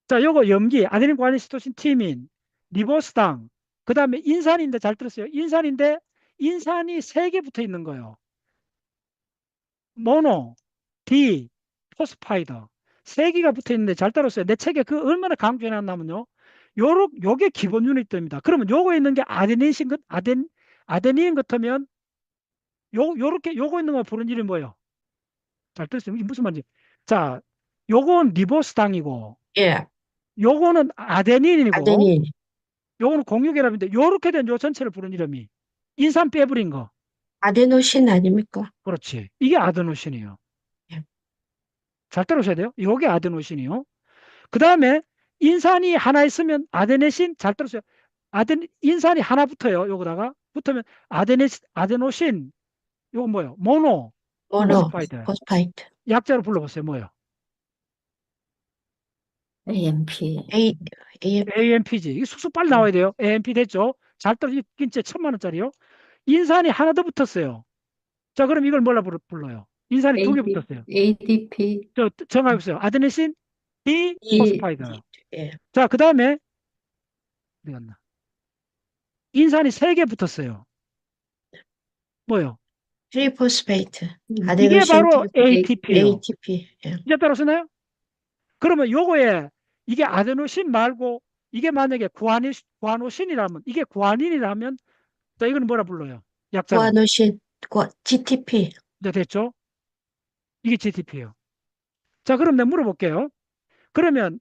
자, 요거 염기, 아데닌 구아니시토신 티민, 리보스당, 그 다음에 인산인데 잘 들었어요. 인산인데 인산이 세 개 붙어 있는 거예요. 모노, 디, 포스파이더 세 개가 붙어 있는데 잘 따랐어요. 내 책에 그 얼마나 강조해 놨냐면요. 요게 기본 유닛입니다. 그러면 요거 있는 게 아데닌 같으면 요거 있는 거 부르는 이름이 뭐예요? 잘 들었어요. 이게 무슨 말인지. 자, 요건 리보스당이고 예, 요거는 아데닌이고 아데닌, 요거는 공유결합인데 요렇게 된 요 전체를 부르는 이름이 인산 빼버린 거. 아데노신 아닙니까? 그렇지. 이게 아데노신이에요. 예. 잘 따라오셔야 돼요. 요게 아데노신이요. 그 다음에 인산이 하나 있으면 아데네신 잘 들었어요. 인산이 하나 붙어요. 요거다가 붙으면 아데노신 요거 뭐예요? 모노 모노, 포스파이드 포스파이트, 약자로 불러보세요. 뭐예요? AMP. A, AM, AMP지. 이게 쑥쑥 빨리 나와야 돼요. AMP 됐죠? 잘 떨어지, 진짜 1,000만 원짜리요. 인산이 하나 더 붙었어요. 자, 그럼 이걸 뭐라 불러요? 인산이 두 개 붙었어요. ADP. 저 정하겠어요. 아데노신 이, 디포스파이드. 예. 자, 그 다음에 어디 갔나? 인산이 세 개 붙었어요. 뭐요? 트리포스페이트, 이게 아데노신 바로 ATP. ATP예요. ATP. 예. 이제 따라서나요? 그러면 요거에 이게 아데노신 말고 이게 만약에 구아노신이라면 이게 구아닌이라면 자, 이거는 뭐라 불러요? 약자로. 구아노신, GTP. 이제 됐죠? 이게 GTP예요. 자, 그럼 내가 물어볼게요. 그러면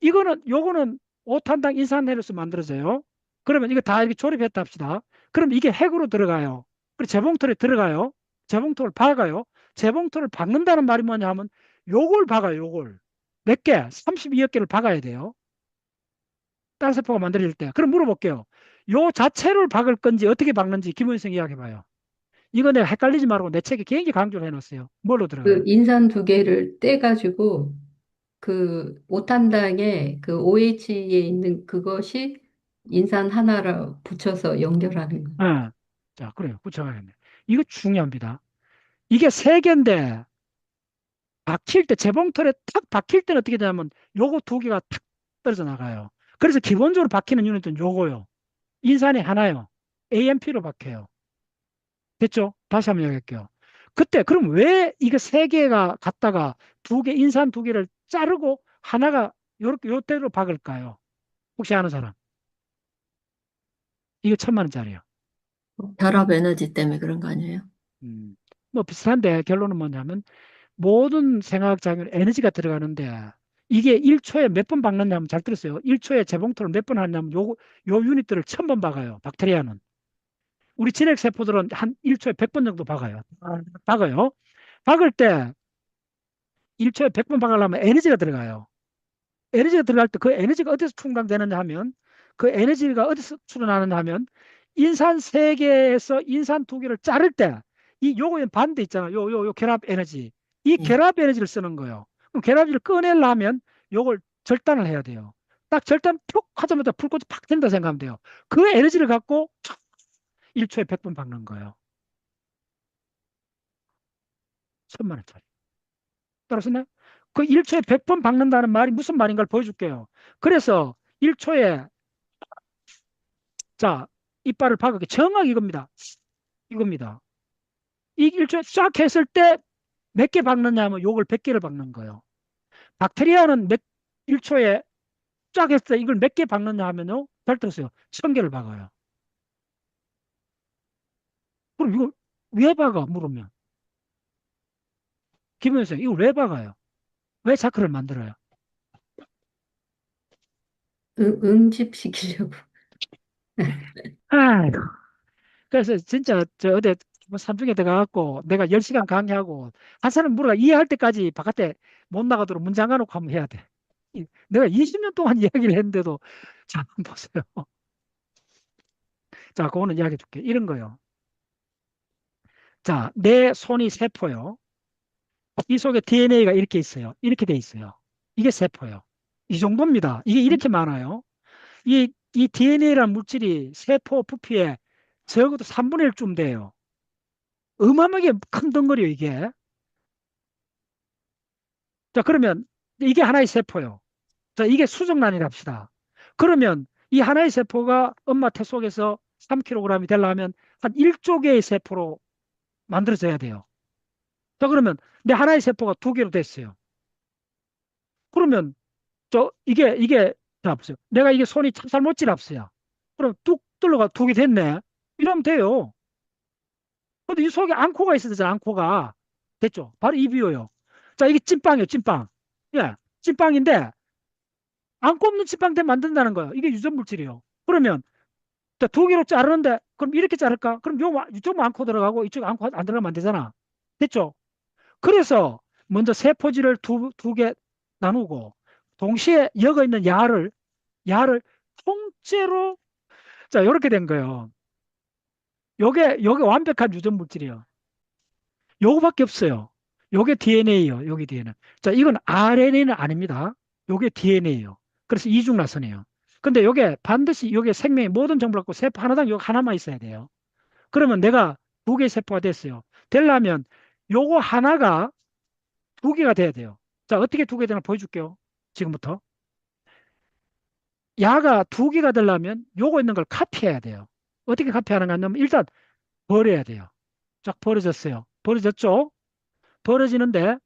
이거는 요거는 5탄당 인산해로서 만들어져요. 그러면 이거 다 이렇게 조립했다 합시다. 그럼 이게 핵으로 들어가요. 그리고 재봉틀에 들어가요. 재봉틀을 박아요. 재봉틀을 박는다는 말이 뭐냐 하면 요걸 박아요. 요걸. 몇 개? 32억 개를 박아야 돼요. 땅세포가 만들어질 때. 그럼 물어볼게요. 요 자체를 박을 건지 어떻게 박는지 김원생 이야기해봐요. 이거 내가 헷갈리지 말고 내 책에 굉장히 강조를 해놨어요. 뭘로 들어가요? 그 인산 두 개를 떼가지고 그 오탄당에 그 OH에 있는 그것이 인산 하나로 붙여서 연결하는 거. 아, 자, 그래요. 붙여가겠네. 이거 중요합니다. 이게 세 개인데 박힐 때 재봉틀에 탁 박힐 때는 어떻게 되냐면 요거 두 개가 탁 떨어져 나가요. 그래서 기본적으로 박히는 유닛은 요거요. 인산이 하나요. AMP로 박혀요. 됐죠? 다시 한번 이야기할게요. 그때 그럼 왜 이거 세 개가 갔다가 두 개, 인산 두 개를 자르고 하나가 요렇게 요대로 박을까요? 혹시 아는 사람? 이거 1,000만 원짜리요. 결합 에너지 때문에 그런 거 아니에요? 음, 뭐 비슷한데 결론은 뭐냐면 모든 생화학작용에 에너지가 들어가는데 이게 1초에 몇 번 박느냐면 잘 들었어요. 1초에 재봉틀을 몇 번 하냐면 요 유닛들을 1,000번 박아요. 박테리아는. 우리 진핵세포들은 한 1초에 100번 정도 박아요. 박아요. 박을 때 1초에 100번 박으려면 에너지가 들어가요. 에너지가 들어갈 때 그 에너지가 어디서 충당되느냐 하면 그 에너지가 어디서 출현하느냐 하면 인산 3개에서 인산 2개를 자를 때 이 요거에 반대 있잖아요. 요 결합 에너지. 이 예. 결합 에너지를 쓰는 거예요. 그럼 결합 에너지를 꺼내려면 요걸 절단을 해야 돼요. 딱 절단 푹 하자마자 불꽃이 팍 튄다 생각하면 돼요. 그 에너지를 갖고 1초에 100번 박는 거예요. 1,000만 원짜리. 따라서네? 그 1초에 100번 박는다는 말이 무슨 말인가를 보여줄게요. 그래서 1초에 자, 이빨을 박을게. 정확히 이겁니다. 이겁니다. 이 1초에 쫙 했을 때 몇 개 박느냐 하면 요걸 100개를 박는 거예요. 박테리아는 1초에 쫙 했을 때 이걸 몇 개 박느냐 하면요. 잘 들었어요. 1,000개를 박아요. 그럼 이걸 왜 박아? 물으면. 김현생 이걸 왜 박아요? 왜 자크를 만들어요? 응집시키려고. 아이고. 그래서 진짜 저 어디 뭐 산중에 들어가갖고 내가 10시간 강의하고 한 사람 물어가 이해할 때까지 바깥에 못 나가도록 문 잠가놓고 한번 해야 돼. 내가 20년 동안 이야기를 했는데도 자, 한번 보세요. 자, 그거는 이야기해 줄게. 이런 거요. 자, 내 손이 세포요. 이 속에 DNA가 이렇게 있어요. 이렇게 돼 있어요. 이게 세포요. 이 정도입니다. 이게 이렇게 많아요. 이 DNA라는 물질이 세포 부피에 적어도 3분의 1쯤 돼요. 어마어마하게 큰 덩어리요, 이게. 자, 그러면 이게 하나의 세포요. 자, 이게 수정란이라 합시다. 그러면 이 하나의 세포가 엄마 태 속에서 3kg이 되려면 한 1조 개의 세포로 만들어져야 돼요. 자, 그러면 내 하나의 세포가 2개로 됐어요. 그러면 이게 자 보세요. 내가 이게 손이 찹쌀 못질 앞서야. 그럼 뚝 뚫려가 2개 됐네. 이러면 돼요. 근데 이 속에 앙코가 있어야 되잖아. 앙코가 됐죠. 바로 이 비유요. 자, 이게 찐빵이에요. 찐빵. 예, 찐빵인데 앙코 없는 찐빵 때 만든다는 거예요. 이게 유전 물질이에요. 그러면 자, 2개로 자르는데 그럼 이렇게 자를까? 그럼 이쪽 앙코 들어가고 이쪽 앙코 안 들어가면 안 되잖아. 됐죠? 그래서 먼저 세포질을 두 개 나누고 동시에 여기 있는 야를 통째로 자 이렇게 된 거예요. 요게 완벽한 유전 물질이에요. 요거밖에 없어요. 요게 DNA예요. 요게 DNA. 자, 이건 RNA는 아닙니다. 요게 DNA예요. 그래서 이중나선이에요. 근데 요게 반드시 요게 생명의 모든 정보를 갖고 세포 하나당 요거 하나만 있어야 돼요. 그러면 내가 두 개의 세포가 됐어요. 되려면 요거 하나가 두 개가 돼야 돼요. 자, 어떻게 두 개 되나 보여줄게요. 지금부터. 야가 두 개가 되려면 요거 있는 걸 카피해야 돼요. 어떻게 카피하는가 하면 일단 버려야 돼요. 쫙 버려졌어요. 버려졌죠? 버려지는데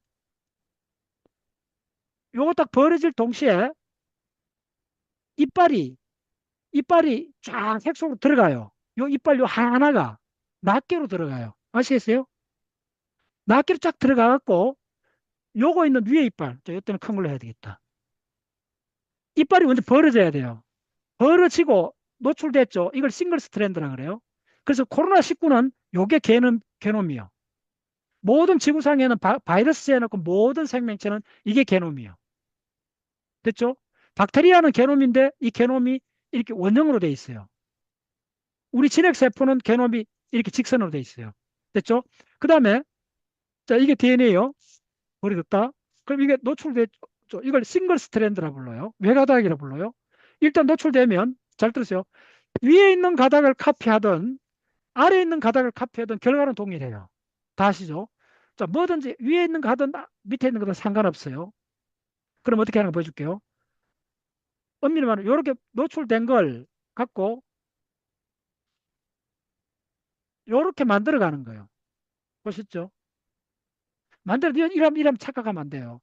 요거 딱 버려질 동시에 이빨이 쫙 색소로 들어가요. 요 이빨 요 하나가 낱개로 들어가요. 아시겠어요? 낱개로 쫙 들어가갖고 요거 있는 위에 이빨, 자, 이때는 큰 걸로 해야 되겠다. 이빨이 먼저 벌어져야 돼요. 벌어지고 노출됐죠. 이걸 싱글 스트랜드라 그래요. 그래서 코로나19는 요게 게놈이요. 모든 지구상에는 바이러스 제해놓고 모든 생명체는 이게 게놈이요. 됐죠? 박테리아는 게놈인데 이 게놈이 이렇게 원형으로 돼 있어요. 우리 진핵세포는 게놈이 이렇게 직선으로 돼 있어요. 됐죠? 그 다음에 자 이게 DNA요. 버려졌다. 그럼 이게 노출됐죠. 이걸 싱글 스트랜드라 불러요. 외가닥이라 불러요. 일단 노출되면 잘 들으세요. 위에 있는 가닥을 카피하든 아래에 있는 가닥을 카피하든 결과는 동일해요. 다 아시죠? 자, 뭐든지 위에 있는 거든 밑에 있는 거든 상관없어요. 그럼 어떻게 하는 거 보여줄게요. 엄밀히 말하면 이렇게 노출된 걸 갖고 이렇게 만들어 가는 거예요. 보셨죠? 만들어 이러면 착각하면 안 돼요.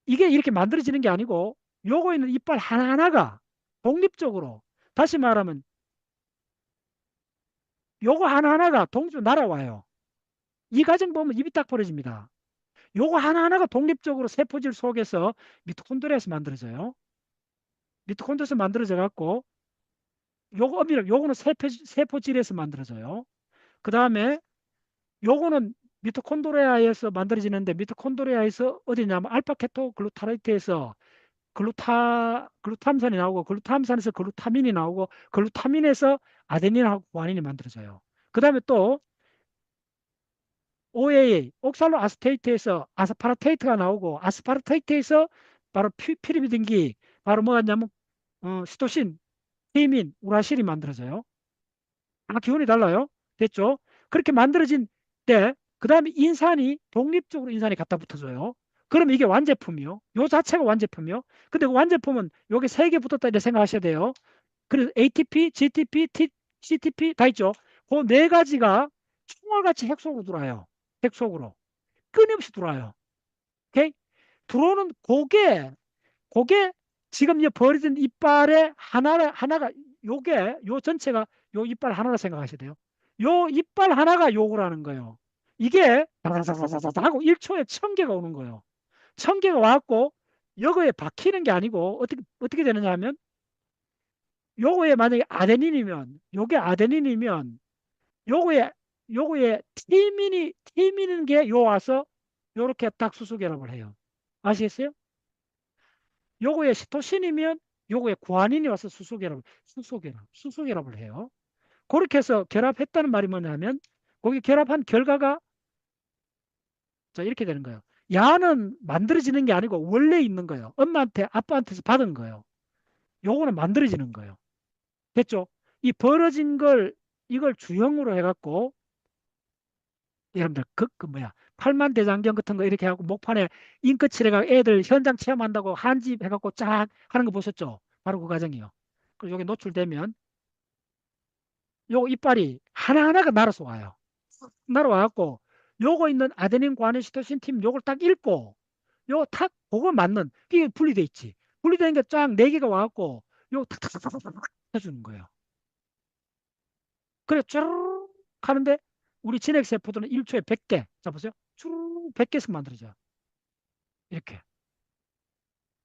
이게 이렇게 만들어지는 게 아니고 요거 있는 이빨 하나하나가 독립적으로 다시 말하면 요거 하나하나가 독립적으로 날아와요. 이 과정 보면 입이 딱 벌어집니다. 요거 하나하나가 독립적으로 세포질 속에서 미토콘드리아에서 만들어져요. 미토콘드리아에서 만들어져 갖고 요거는 세포질에서 만들어져요. 그 다음에 요거는 미토콘드리아에서 만들어지는데 미토콘드리아에서 어디냐면 알파케토글루타레이트에서 글루탐산이 나오고 글루탐산에서 글루타민이 나오고 글루타민에서 아데닌하고 구아닌이 만들어져요. 그 다음에 또 OAA, 옥살로 아스테이트에서 아스파라테이트가 나오고 아스파라테이트에서 바로 피리미딘기, 바로 뭐가 냐면 시토신, 티민, 우라실이 만들어져요. 기운이 달라요. 됐죠? 그렇게 만들어진 때, 그 다음에 독립적으로 인산이 갖다 붙어줘요. 그럼 이게 완제품이요. 요 자체가 완제품이요. 근데 그 완제품은 요게 세 개 붙었다 이렇게 생각하셔야 돼요. 그래서 ATP, GTP, CTP 다 있죠. 그 네 가지가 총알같이 핵 속으로 들어와요. 핵 속으로. 끊임없이 들어와요. 오케이? 들어오는 그게 지금 이 버려진 이빨의 하나가 요 전체가 요 이빨 하나라 생각하셔야 돼요. 요 이빨 하나가 요거라는 거예요. 이게 다다다다다 하고 1초에 1000개가 오는 거예요. 1000개가 와갖고 여기에 박히는 게 아니고 어떻게 되느냐 하면 요거에 만약에 요게 아데닌이면 요거에 티민인 게 요 와서 요렇게 딱 수소결합을 해요. 아시겠어요? 요거에 시토신이면 요거에 구아닌이 와서 수소결합을 해요. 그렇게 해서 결합했다는 말이 뭐냐면 거기 결합한 결과가 자 이렇게 되는 거예요. 야는 만들어지는 게 아니고 원래 있는 거예요. 엄마한테 아빠한테서 받은 거예요. 요거는 만들어지는 거예요. 됐죠? 이 벌어진 걸 이걸 주형으로 해갖고 여러분들 팔만대장경 같은 거 이렇게 하고 목판에 잉크 칠해가 애들 현장 체험한다고 한집 해갖고 쫙 하는 거 보셨죠? 바로 그 과정이요. 그리고 여기 노출되면 요 이빨이 하나하나가 날아서 와요. 날아와갖고 요거 있는 아데닌 구아닌 시토신 팀 요걸 딱 읽고 요 탁 그거 맞는 이게 분리돼 있지. 분리되는 게 쫙 네 개가 와갖고 요 탁탁탁탁탁 해주는 거예요. 그래 쭈르륵 하는데 우리 진핵세포들은 1초에 100개 자 보세요. 쭈르륵 100개씩 만들어져. 이렇게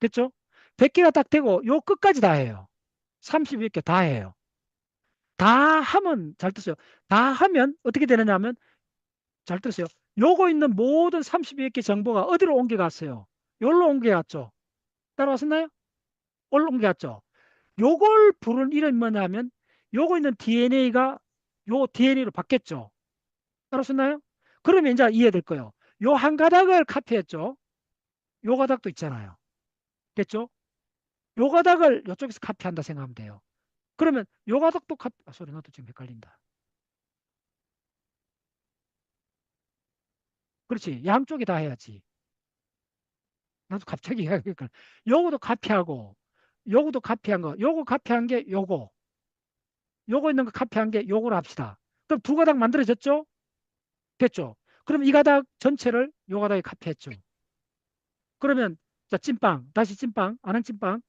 됐죠? 100개가 딱 되고 요 끝까지 다 해요. 32개 다 해요. 다 하면 잘 뜨세요. 다 하면 어떻게 되느냐 하면 잘 뜨세요. 요거 있는 모든 32개 정보가 어디로 옮겨갔어요? 여기로 옮겨갔죠. 따라왔었나요? 여기로 옮겨갔죠. 요걸 부른 이름이 뭐냐면 요거 있는 DNA가 요 DNA로 바뀌었죠. 따라왔었나요? 그러면 이제 이해될 거예요. 요 한 가닥을 카피했죠. 요 가닥도 있잖아요. 됐죠? 요 가닥을 이쪽에서 카피한다 생각하면 돼요. 그러면 요 가닥도 소리 나도 지금 헷갈린다. 그렇지. 양쪽이 다 해야지. 나도 갑자기 헷갈려. 요거도 카피하고 요거도 카피한 거. 요거 카피한 게 요거. 요거 있는 거 카피한 게 요거로 합시다. 그럼 두 가닥 만들어졌죠? 됐죠? 그럼 이 가닥 전체를 요 가닥에 카피했죠. 그러면 자 찐빵 다시 찐빵 아는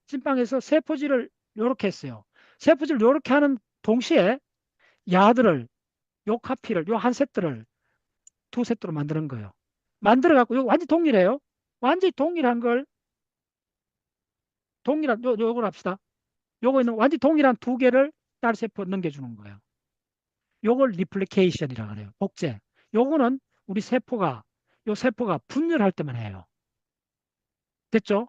찐빵에서 세포질을 요렇게 했어요. 세포질을 요렇게 하는 동시에 야들을 요 카피를 요 한 세트를 두 세트로 만드는 거예요. 만들어 갖고 요 완전 동일해요. 완전히 동일한 걸 동일한 요걸 합시다. 요거 있는 완전히 동일한 두 개를 딸 세포 넘겨주는 거예요. 요걸 리플리케이션이라고 그래요. 복제. 요거는 우리 요 세포가 분열할 때만 해요. 됐죠?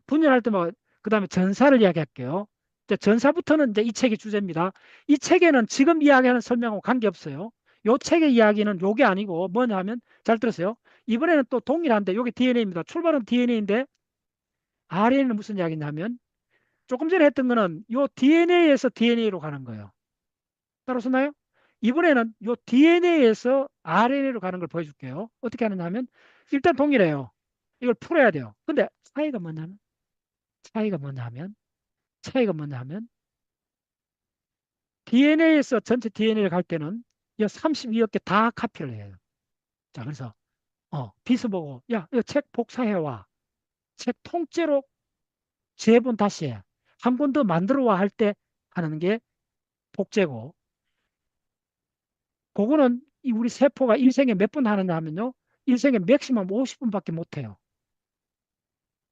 분열할 때만 그다음에 전사를 이야기할게요. 이제 전사부터는 이제 이 책의 주제입니다. 이 책에는 지금 이야기하는 설명하고 관계없어요. 요 책의 이야기는 요게 아니고 뭐냐 하면 잘 들으세요. 이번에는 또 동일한데 요게 DNA입니다. 출발은 DNA인데 RNA는 무슨 이야기냐면 조금 전에 했던 거는 요 DNA에서 DNA로 가는 거예요. 따라오셨나요? 이번에는 요 DNA에서 RNA로 가는 걸 보여줄게요. 어떻게 하느냐 하면 일단 동일해요. 이걸 풀어야 돼요. 근데 차이가 뭐냐면 DNA에서 전체 DNA를 갈 때는 이 32억 개 다 카피를 해요. 자, 그래서 비서 보고 야, 이거 책 복사해 와. 책 통째로 재본 다시 해. 한 번 더 만들어 와 할 때 하는 게 복제고 그거는 우리 세포가 일생에 몇 번 하느냐 하면요. 일생에 맥시멈 50분밖에 못 해요.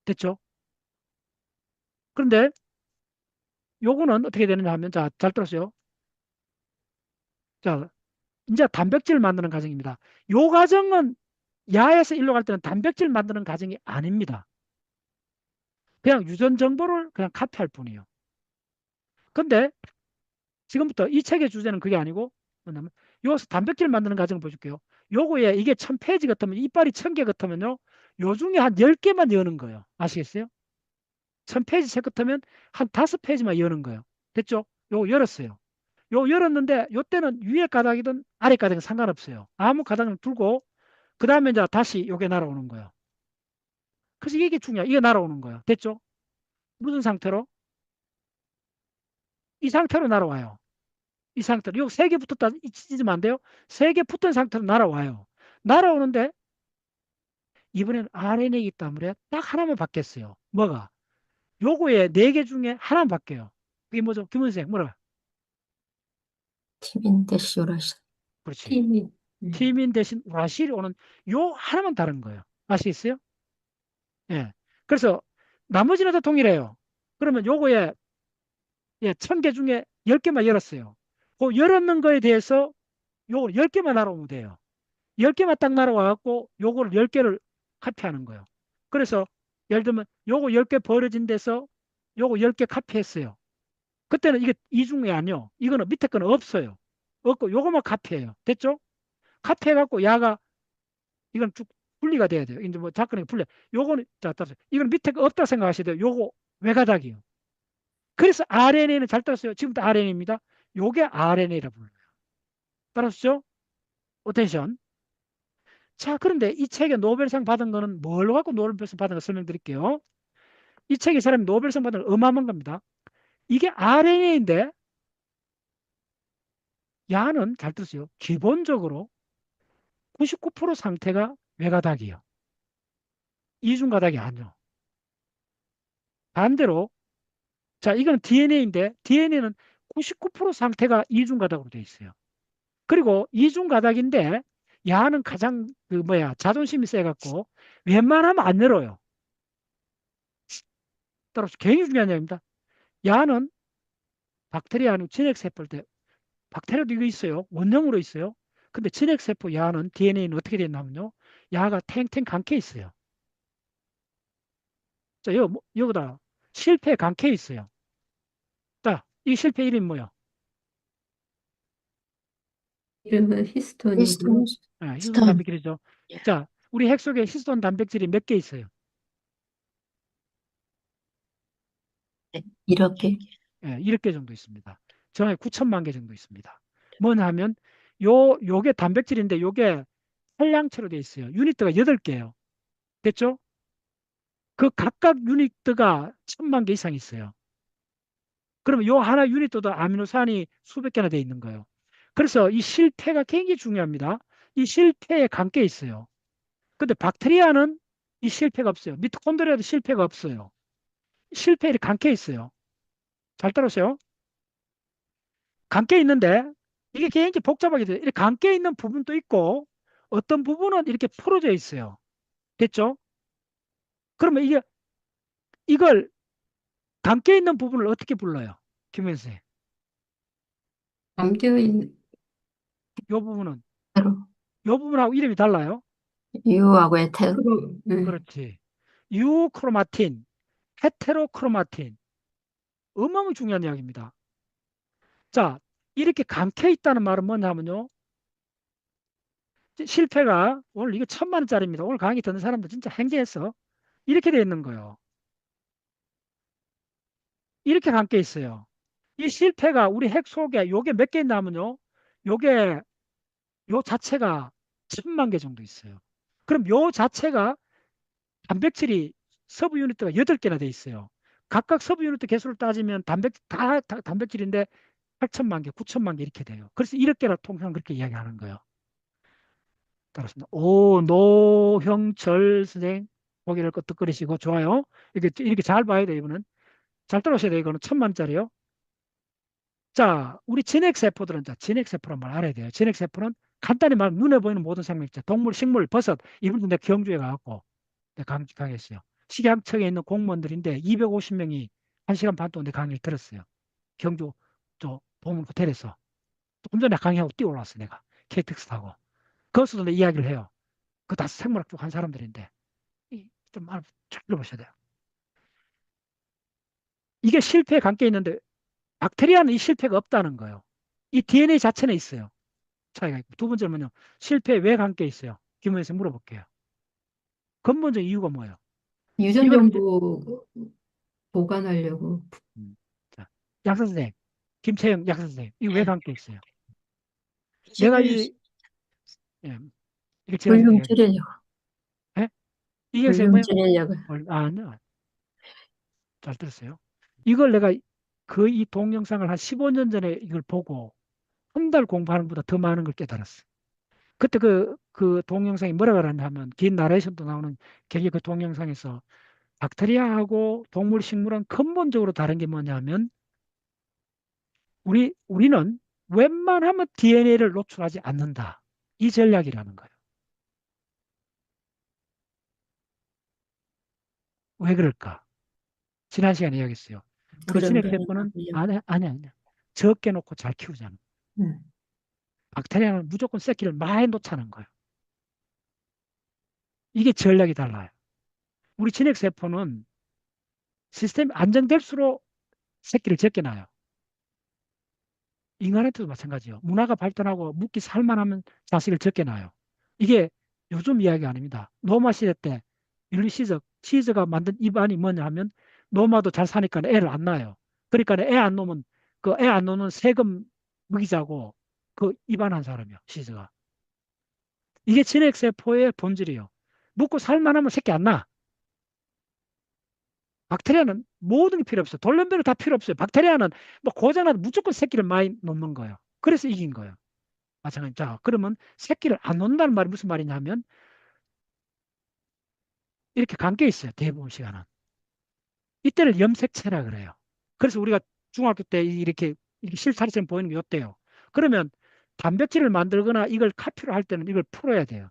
됐죠? 그런데 요거는 어떻게 되느냐 하면 자, 잘 들었어요. 자, 이제 단백질 만드는 과정입니다. 요 과정은 야에서 일로 갈 때는 단백질 만드는 과정이 아닙니다. 그냥 유전 정보를 그냥 카피할 뿐이에요. 근데 지금부터 이 책의 주제는 그게 아니고 뭐냐면 여기서 단백질 만드는 과정을 보여줄게요. 요거에 이게 1000페이지 같으면 이빨이 1000개 같으면요. 요 중에 한 10개만 여는 거예요. 아시겠어요? 1000페이지 책 같으면 한 5페이지만 여는 거예요. 됐죠? 요거 열었어요. 요 열었는데 요 때는 위에 가닥이든 아래 가닥이든 상관없어요. 아무 가닥을 두고 그 다음에 이제 다시 요게 날아오는 거예요. 그래서 이게 중요해요. 이게 날아오는 거예요. 됐죠? 무슨 상태로? 이 상태로 날아와요. 이 상태로. 요 세 개 붙었다 찢으면 안 돼요. 세 개 붙은 상태로 날아와요. 날아오는데 이번에는 RNA이기 때문에 딱 하나만 바뀌었어요. 뭐가? 요거에 네 개 중에 하나만 바뀌어요. 그게 뭐죠? 김은생 뭐라? 티민 대시오라시. 그렇지. 팀이 티민 대신 우라실이 오는 요 하나만 다른 거예요. 아시겠어요? 예. 그래서 나머지는 다 동일해요. 그러면 요거에 1000개 중에 10개만 열었어요. 그 열었는 거에 대해서 요 10개만 날아오면 돼요. 10개만 딱 날아와 갖고 요거를 10개를 카피하는 거예요. 그래서 예를 들면 요거 10개 버려진 데서 요거 10개 카피했어요. 그때는 이게 이중이 아니요. 이거는 밑에 거는 없어요. 없고 요거만 카피해요. 됐죠? 카피해 갖고 야가 이건 쭉 분리가 돼야 돼요. 이제 뭐 작가님 분리. 요거는 자 따라서 이건 밑에 거 없다 생각하셔야 돼요. 요거 외가닥이요. 그래서 RNA는 잘 따랐어요. 지금부터 RNA입니다. 요게 RNA라고 불러요. 따라오시죠? 어텐션. 자, 그런데 이 책에 노벨상 받은 거는 뭘 갖고 노벨상 받은 거 설명드릴게요. 이 책에 사람이 노벨상 받은 거 어마어마한 겁니다. 이게 RNA인데 야는 잘 듣으세요. 기본적으로 99% 상태가 외가닥이에요. 이중가닥이 아니요. 반대로 자, 이건 DNA인데 DNA는 99% 상태가 이중가닥으로 되어 있어요. 그리고 이중가닥인데 야는 가장 자존심이 세갖고 웬만하면 안 열어요. 따라서 굉장히 중요한 얘기입니다. 야는 박테리아는 진핵세포일 때 박테리아도 이거 있어요. 원형으로 있어요. 근데 진핵세포 야는 DNA는 어떻게 됐냐면요. 야가 탱탱 감겨 있어요. 자, 여기다 실패 감겨 있어요. 자, 이 실패 이름이 뭐야? 이름은 히스톤이고요. 히스톤 희소성 스톤. 단백질이죠. 예. 자, 우리 핵 속에 히스톤 단백질이 몇 개 있어요? 이렇게 예, 1개 정도 있습니다. 정확히 9천만 개 정도 있습니다. 뭐냐 하면 요게 단백질인데 요게 한량체로 되어 있어요. 유니트가 8개예요. 됐죠? 그 각각 유니트가 1,000만 개 이상 있어요. 그러면 요 하나 유니트도 아미노산이 수백 개나 되어 있는 거예요. 그래서 이 실패가 굉장히 중요합니다. 이 실패에 관계 있어요. 근데 박테리아는 이 실패가 없어요. 미토콘드리아도 실패가 없어요. 실패에 관계 있어요. 잘 따라오세요. 관계 있는데 이게 굉장히 복잡하게 돼요. 이렇게 관계 있는 부분도 있고 어떤 부분은 이렇게 풀어져 있어요. 됐죠? 그러면 이걸 관계 있는 부분을 어떻게 불러요? 김현 생. 담겨 있는 요 부분은 대로 요 부분하고 이름이 달라요. 유하고 에텔. 네. 그렇지. 유크로마틴, 헤테로크로마틴. 어마어마하게 중요한 이야기입니다. 자, 이렇게 감겨 있다는 말은 뭐냐면요. 실패가 오늘 이거 1,000만 원짜리입니다. 오늘 강의 듣는 사람들 진짜 행제했어. 이렇게 돼 있는 거예요. 이렇게 감겨 있어요. 이 실패가 우리 핵 속에 요게 몇 개 있냐면요. 요게 요 자체가 1,000만 개 정도 있어요. 그럼 요 자체가 단백질이 서부 유니트가 8개나 돼 있어요. 각각 서부 유니트 개수를 따지면 다 단백질인데 8천만 개, 9천만 개 이렇게 돼요. 그래서 이렇게나 통상 그렇게 이야기하는 거예요. 따랐습니다. 오, 노형철 선생 고개를 끄덕거리시고 좋아요. 이렇게 잘 봐야 돼요. 이거는 잘 따라오셔야 돼요. 이거는 1,000만 원짜리요. 자, 우리 진핵세포들은 진핵세포란 말 알아야 돼요. 진핵세포는 간단히 말하면 눈에 보이는 모든 생명체, 동물, 식물, 버섯, 이분들 내 경주에 가갖고 내가 강의했어요. 식약청에 있는 공무원들인데 250명이 1시간 반 동안 내 강의를 들었어요. 경주 저 보문 호텔에서. 좀 전에 강의하고 뛰어올랐어 내가. KTX 타고. 거기서도 내 이야기를 해요. 그 다 생물학 쪽 한 사람들인데 좀 말 잘 들어보셔야 돼요. 이게 실패에 관계 있는데 박테리아는 이 실패가 없다는 거예요. 이 DNA 자체는 있어요. 차이가 있고. 두 번째는요. 실패에 왜 관계 있어요? 김원에서 물어볼게요. 근본적 이유가 뭐예요? 유전 이거는 이제 정보 보관하려고 자, 약사 선생님, 김채영 약사 선생님, 이거 왜 관계 있어요? 내가 이집을 예, 이거 제가 볼륨 이야기. 줄이려고. 예? 이게 선생님 볼륨 뭐예요? 줄이려고. 아니요. 잘 들었어요. 이걸 내가 그 이 동영상을 한 15년 전에 이걸 보고 한 달 공부하는 것보다 더 많은 걸 깨달았어요. 그때 그 동영상이 뭐라 그러냐 하면 긴 나레이션도 나오는 계기 그 동영상에서 박테리아하고 동물 식물은 근본적으로 다른 게 뭐냐면 우리는 웬만하면 DNA를 노출하지 않는다. 이 전략이라는 거예요. 왜 그럴까? 지난 시간에 이야기했어요. 우리 돌연변이나 진핵세포는 아니. 적게 놓고 잘 키우잖아. 음. 박테리아는 무조건 새끼를 많이 놓자는 거예요. 이게 전략이 달라요. 우리 진핵세포는 시스템이 안정될수록 새끼를 적게 낳아요. 인간한테도 마찬가지예요. 문화가 발전하고 묵기 살만하면 자식을 적게 낳아요. 이게 요즘 이야기 아닙니다. 로마 시대 때 율리시즈 시즈가 만든 입안이 뭐냐 하면 노마도 잘 사니까 애를 안 낳아요. 그러니까 애 안 놓으면 그 애 안 놓는 세금 먹이자고 그 입안한 사람이요. 시즈가. 이게 진핵세포의 본질이에요. 묵고 살만하면 새끼 안 낳아. 박테리아는 모든 게 필요 없어요. 돌연변이 다 필요 없어요. 박테리아는 뭐 고장나도 무조건 새끼를 많이 놓는 거예요. 그래서 이긴 거예요. 마찬가지. 자, 그러면 새끼를 안 놓는다는 말이 무슨 말이냐 하면 이렇게 감겨 있어요. 대부분 시간은. 이때를 염색체라 그래요. 그래서 우리가 중학교 때 이렇게 실타리처럼 보이는 게 이때요. 그러면 단백질을 만들거나 이걸 카피로 할 때는 이걸 풀어야 돼요.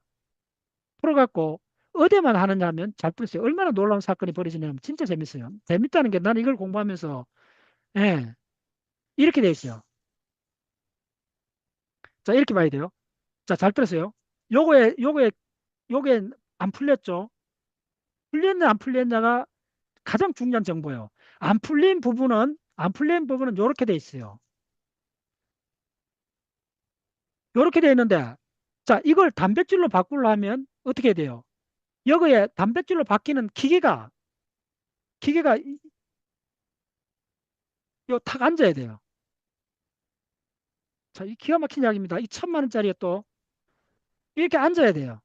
풀어갖고 어디만 하느냐 하면 잘 풀었어요. 얼마나 놀라운 사건이 벌어지냐면 진짜 재밌어요. 재밌다는 게 나는 이걸 공부하면서 예, 이렇게 돼 있어요. 자, 이렇게 봐야 돼요. 자, 잘 들었어요. 요게 안 풀렸죠? 풀렸냐, 안 풀렸냐가 가장 중요한 정보예요. 안 풀린 부분은 이렇게 돼 있어요. 이렇게 돼 있는데, 자, 이걸 단백질로 바꾸려면 어떻게 돼요? 여기에 단백질로 바뀌는 기계가 요탁 앉아야 돼요. 자, 이 기가 막힌 이야기입니다. 이 1,000만 원짜리에 또 이렇게 앉아야 돼요.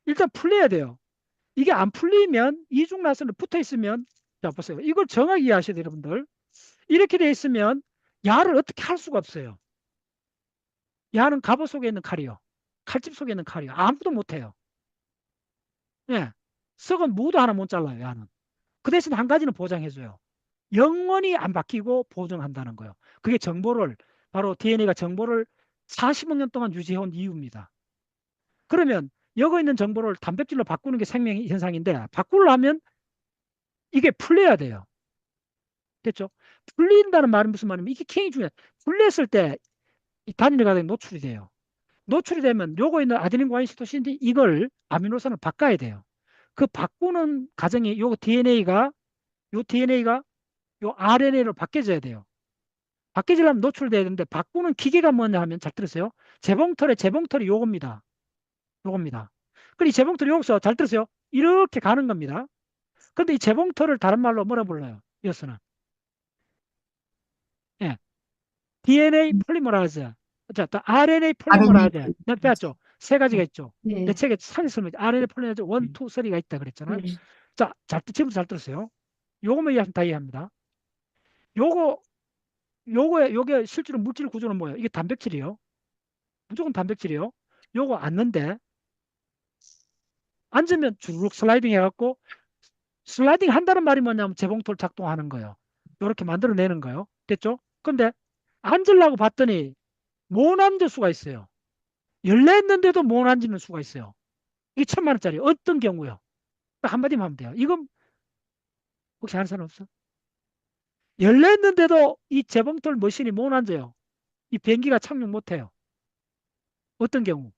일단 풀려야 돼요. 이게 안 풀리면 이중나선으로 붙어 있으면, 자 보세요. 이걸 정확히 이해하셔야 돼요, 여러분들. 이렇게 돼 있으면 야를 어떻게 할 수가 없어요. 야는 갑옷 속에 있는 칼이요. 칼집 속에 있는 칼이요. 아무도 못해요. 예. 썩은 무도 하나 못 잘라요, 야는. 그 대신 한 가지는 보장해줘요. 영원히 안 바뀌고 보존한다는 거예요. 그게 정보를, 바로 DNA가 정보를 40억 년 동안 유지해온 이유입니다. 그러면 여기 있는 정보를 단백질로 바꾸는 게 생명 현상인데, 바꾸려면 이게 풀려야 돼요. 됐죠? 풀린다는 말은 무슨 말이냐면, 이게 굉장히 중요해요. 풀렸을 때 이 단일 가닥이 노출이 돼요. 노출이 되면 요거 있는 아데닌 과인시토신인데 이걸 아미노산을 바꿔야 돼요. 그 바꾸는 과정이 요 DNA가 요 RNA로 바뀌어져야 돼요. 바뀌려면 노출돼야 되는데, 바꾸는 기계가 뭐냐 하면, 잘 들으세요. 재봉틀이 요겁니다. 요겁니다. 그리고 이 재봉틀이 여기서, 잘 들으세요. 이렇게 가는 겁니다. 근데 이 재봉틀을 다른 말로 뭐라 불러요? 이어서는. 예. DNA 폴리머라즈. 자, 또 RNA RNA 폴리머라즈. 내가 배웠죠? 세 가지가 있죠. 내 네, 책에 상에 설명, RNA 폴리머라즈 1, 2, 3가 있다 그랬잖아요. 네, 자, 지금부터 잘 들으세요. 요거만 이해하면 다 이해합니다. 요거, 요게 실제로 물질 구조는 뭐예요? 이게 단백질이요. 무조건 단백질이요. 요거 앉는데, 앉으면 주르륵 슬라이딩 해갖고, 슬라이딩 한다는 말이 뭐냐면 재봉틀 작동하는 거예요. 이렇게 만들어내는 거예요. 됐죠? 근데 앉으려고 봤더니 못 앉을 수가 있어요. 열렸는데도 못 앉는 수가 있어요. 이게 1,000만 원짜리. 어떤 경우요? 딱 한마디만 하면 돼요. 이건 혹시 아는 사람 없어? 열렸는데도 이 재봉틀 머신이 못 앉아요. 이 비행기가 착륙 못해요. 어떤 경우?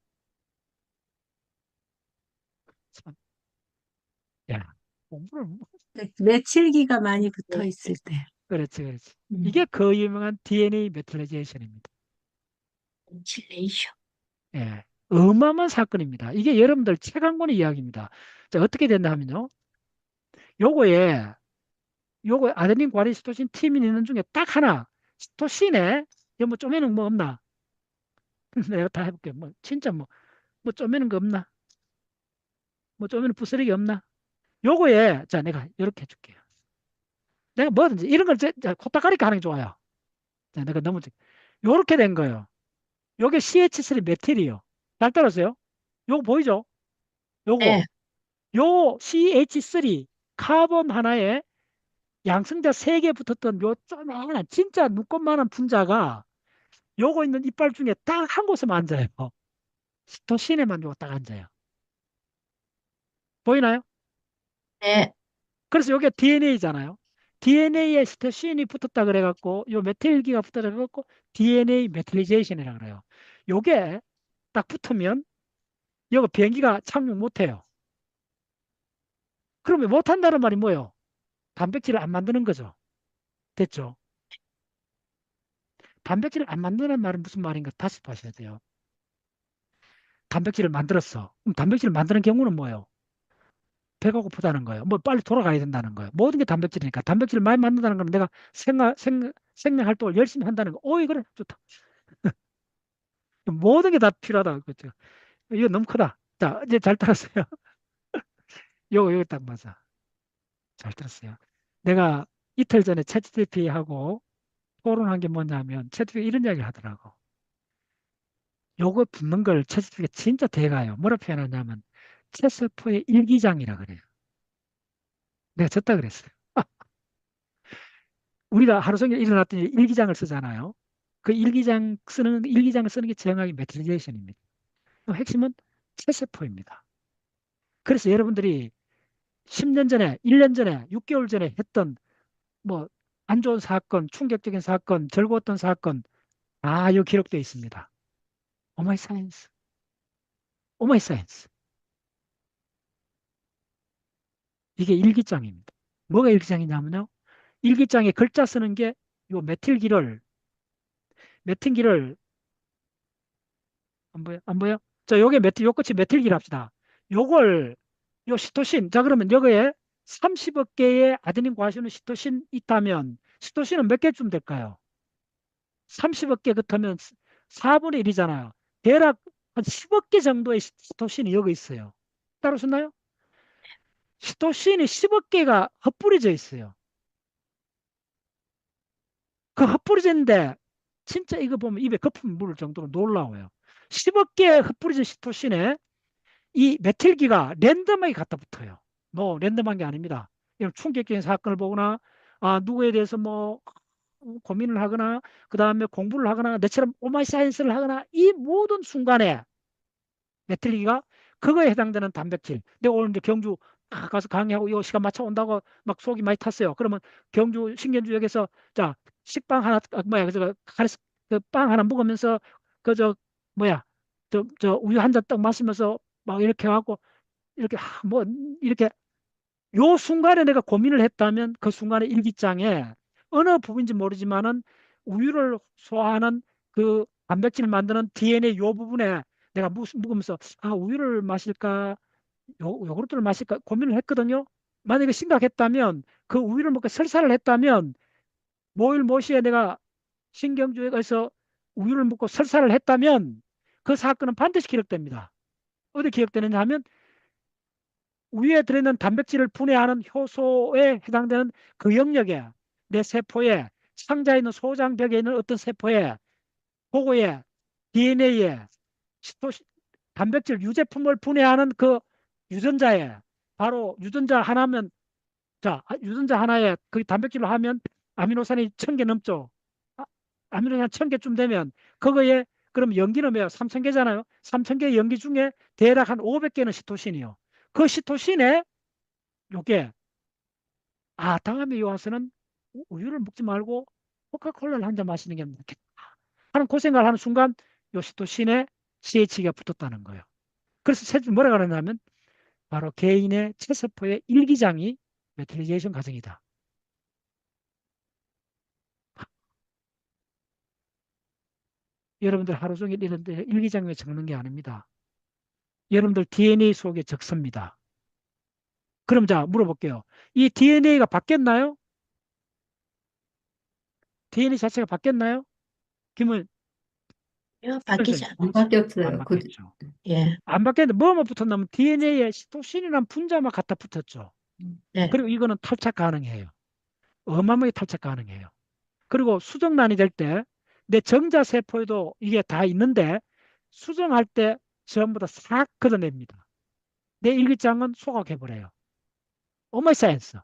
참, 야, 공부를 메칠기가 많이 붙어 있을 때. 그렇지, 그렇지. 음. 이게 그 유명한 DNA 메틸레이션입니다. 칠레이션. 예. 어마어마한 사건입니다. 이게 여러분들 책 한 권의 이야기입니다. 자, 어떻게 됐나 하면요. 요거에, 요거 아데닌 과린 시토신 팀이 있는 중에 딱 하나, 시토신에, 뭐 쪼매는 뭐 없나? 내가 다 해볼게. 뭐, 진짜 뭐 쪼매는 거 없나? 뭐 쪼매는 부스러기 없나? 요거에, 자, 내가 이렇게 해줄게요. 내가 뭐든지, 이런 걸, 코딱가리가 하는 게 좋아요. 자, 내가 너무, 요렇게 된 거예요. 요게 CH3 메틸이요. 잘 따랐어요? 요거 보이죠? 요거. 네. 요 CH3 카본 하나에 양성자 3개 붙었던 요 쪼매난 진짜 눈꽃만한 분자가 요거 있는 이빨 중에 딱 한 곳에만 앉아요. 스토신에만 요거 딱 앉아요. 보이나요? 네. 그래서 요게 DNA잖아요. DNA에 스토신이 붙었다 그래갖고 요 메틸기가 붙었다 그래갖고 DNA 메틸리제이션이라고 그래요. 요게 딱 붙으면 요거 비행기가 착륙 못해요. 그러면 못한다는 말이 뭐예요? 단백질을 안 만드는 거죠. 됐죠? 단백질을 안 만드는 말은 무슨 말인가 다시 봐셔야 돼요. 단백질을 만들었어. 그럼 단백질을 만드는 경우는 뭐예요? 배가 고프다는 거예요. 뭐 빨리 돌아가야 된다는 거예요. 모든 게 단백질이니까. 단백질을 많이 만든다는 건 내가 생명 활동을 열심히 한다는 거. 오이, 그래. 좋다. 모든 게 다 필요하다. 그죠? 이거 너무 크다. 자, 이제 잘 따랐어요. 요거 딱 맞아. 잘 들었어요. 내가 이틀 전에 챗GPT하고 토론한 게 뭐냐면, 챗GPT 이런 이야기를 하더라고. 요거 붙는 걸 챗GPT가 진짜 대가요. 뭐라 표현하냐면, 체스포의 일기장이라 그래요. 내가 졌다 그랬어요. 우리가 하루 종일 일어났더니 일기장을 쓰잖아요. 그 일기장을 쓰는 게 정확히 메트리제이션입니다. 핵심은 체세포입니다. 그래서 여러분들이 10년 전에, 1년 전에, 6개월 전에 했던 뭐 안 좋은 사건, 충격적인 사건, 즐거웠던 사건, 다 여기 기록되어 있습니다. 오마이 사이언스. 오마이 사이언스. 이게 일기장입니다. 뭐가 일기장이냐면요. 일기장에 글자 쓰는 게 요 메틸기를 안 보여? 안 보여? 자, 요게 요 끝이 메틸기를 합시다. 요걸 요 시토신. 자, 그러면 여기에 30억 개의 아데닌 과시는 시토신 있다면 시토신은 몇 개쯤 될까요? 30억 개 같으면 4분의 1이잖아요. 대략 한 10억 개 정도의 시토신이 여기 있어요. 따라오셨나요? 시토신이 10억 개가 흩뿌려져 있어요. 그 흩뿌려져 있는데 진짜 이거 보면 입에 거품 물을 정도로 놀라워요. 10억 개 흩뿌려진 시토신에 이 메틸기가 랜덤하게 갖다 붙어요. 뭐 랜덤한 게 아닙니다. 이런 충격적인 사건을 보거나 누구에 대해서 뭐 고민을 하거나 그 다음에 공부를 하거나 내처럼 오마이 사이언스를 하거나 이 모든 순간에 메틸기가 그거에 해당되는 단백질. 내가 오늘 이제 경주 가서 강의하고 이 시간 맞춰 온다고 막 속이 많이 탔어요. 그러면 경주 신경주역에서 자 식빵 하나 뭐야 그저 그빵 하나 먹으면서 그저 뭐야 저 우유 한 잔 딱 마시면서 막 이렇게 하고 이렇게 뭐 이렇게 요 순간에 내가 고민을 했다면 그 순간에 일기장에 어느 부분인지 모르지만은 우유를 소화하는 그 단백질을 만드는 DNA 요 부분에 내가 묵으면서 우유를 마실까 요구르트를 마실까 고민을 했거든요. 만약에 심각했다면 그 우유를 먹고 설사를 했다면 모일 모시에 내가 신경주에서 우유를 먹고 설사를 했다면 그 사건은 반드시 기록됩니다. 어디 기록되느냐 하면 우유에 들어있는 단백질을 분해하는 효소에 해당되는 그 영역에 내 세포에 상자에 있는 소장벽에 있는 어떤 세포에 그거에 DNA에 단백질 유제품을 분해하는 그 유전자에 바로 유전자 하나면 유전자 하나에 그 단백질로 하면 아미노산이 1000개 넘죠. 아미노산 1000개쯤 되면 그거에 그럼 연기는 뭐야? 3000개잖아요. 3000개 연기 중에 대략 한 500개는 시토신이요. 그 시토신에 요게 다음에 와서는 우유를 먹지 말고 코카콜라를 한 잔 마시는 게 좋겠다 하는 그 생각을 하는 순간 요시토신에 CH가 붙었다는 거예요. 그래서 뭐라 그러냐면 바로 개인의 체세포의 일기장이 메틸리제이션 과정이다. 여러분들 하루 종일 이런 데 일기장에 적는 게 아닙니다. 여러분들 DNA 속에 적습니다. 그럼 자 물어볼게요. 이 DNA가 바뀌었나요? DNA 자체가 바뀌었나요? 김은 바뀌지 안 않았죠. 안 바뀌었어요. 바뀌었죠. 예, 안 바뀌었는데 뭐만 붙었냐면 DNA에 시토신이라는 분자만 갖다 붙었죠. 네, 그리고 이거는 탈착 가능해요. 어마어마하게 탈착 가능해요. 그리고 수정란이 될 때 내 정자세포에도 이게 다 있는데 수정할 때 전부 다 싹 걷어냅니다. 내 일기장은 소각해버려요. 오마이 사이언스.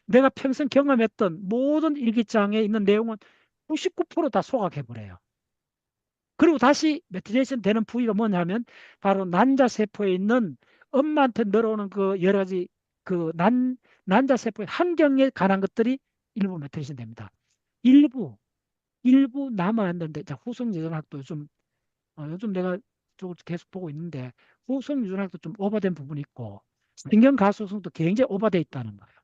내가 평생 경험했던 모든 일기장에 있는 내용은 99%다 소각해버려요. 그리고 다시 메티레이션 되는 부위가 뭐냐면 바로 난자세포에 있는 엄마한테 늘어오는 그 여러 가지 그 난자세포의 환경에 관한 것들이 일부 메티레이션 됩니다. 일부 남아있는데 후성 유전학도 요즘 내가 쪽을 계속 보고 있는데 후성 유전학도 좀 오버된 부분이 있고 신경 가소성도 굉장히 오버돼 있다는 거예요.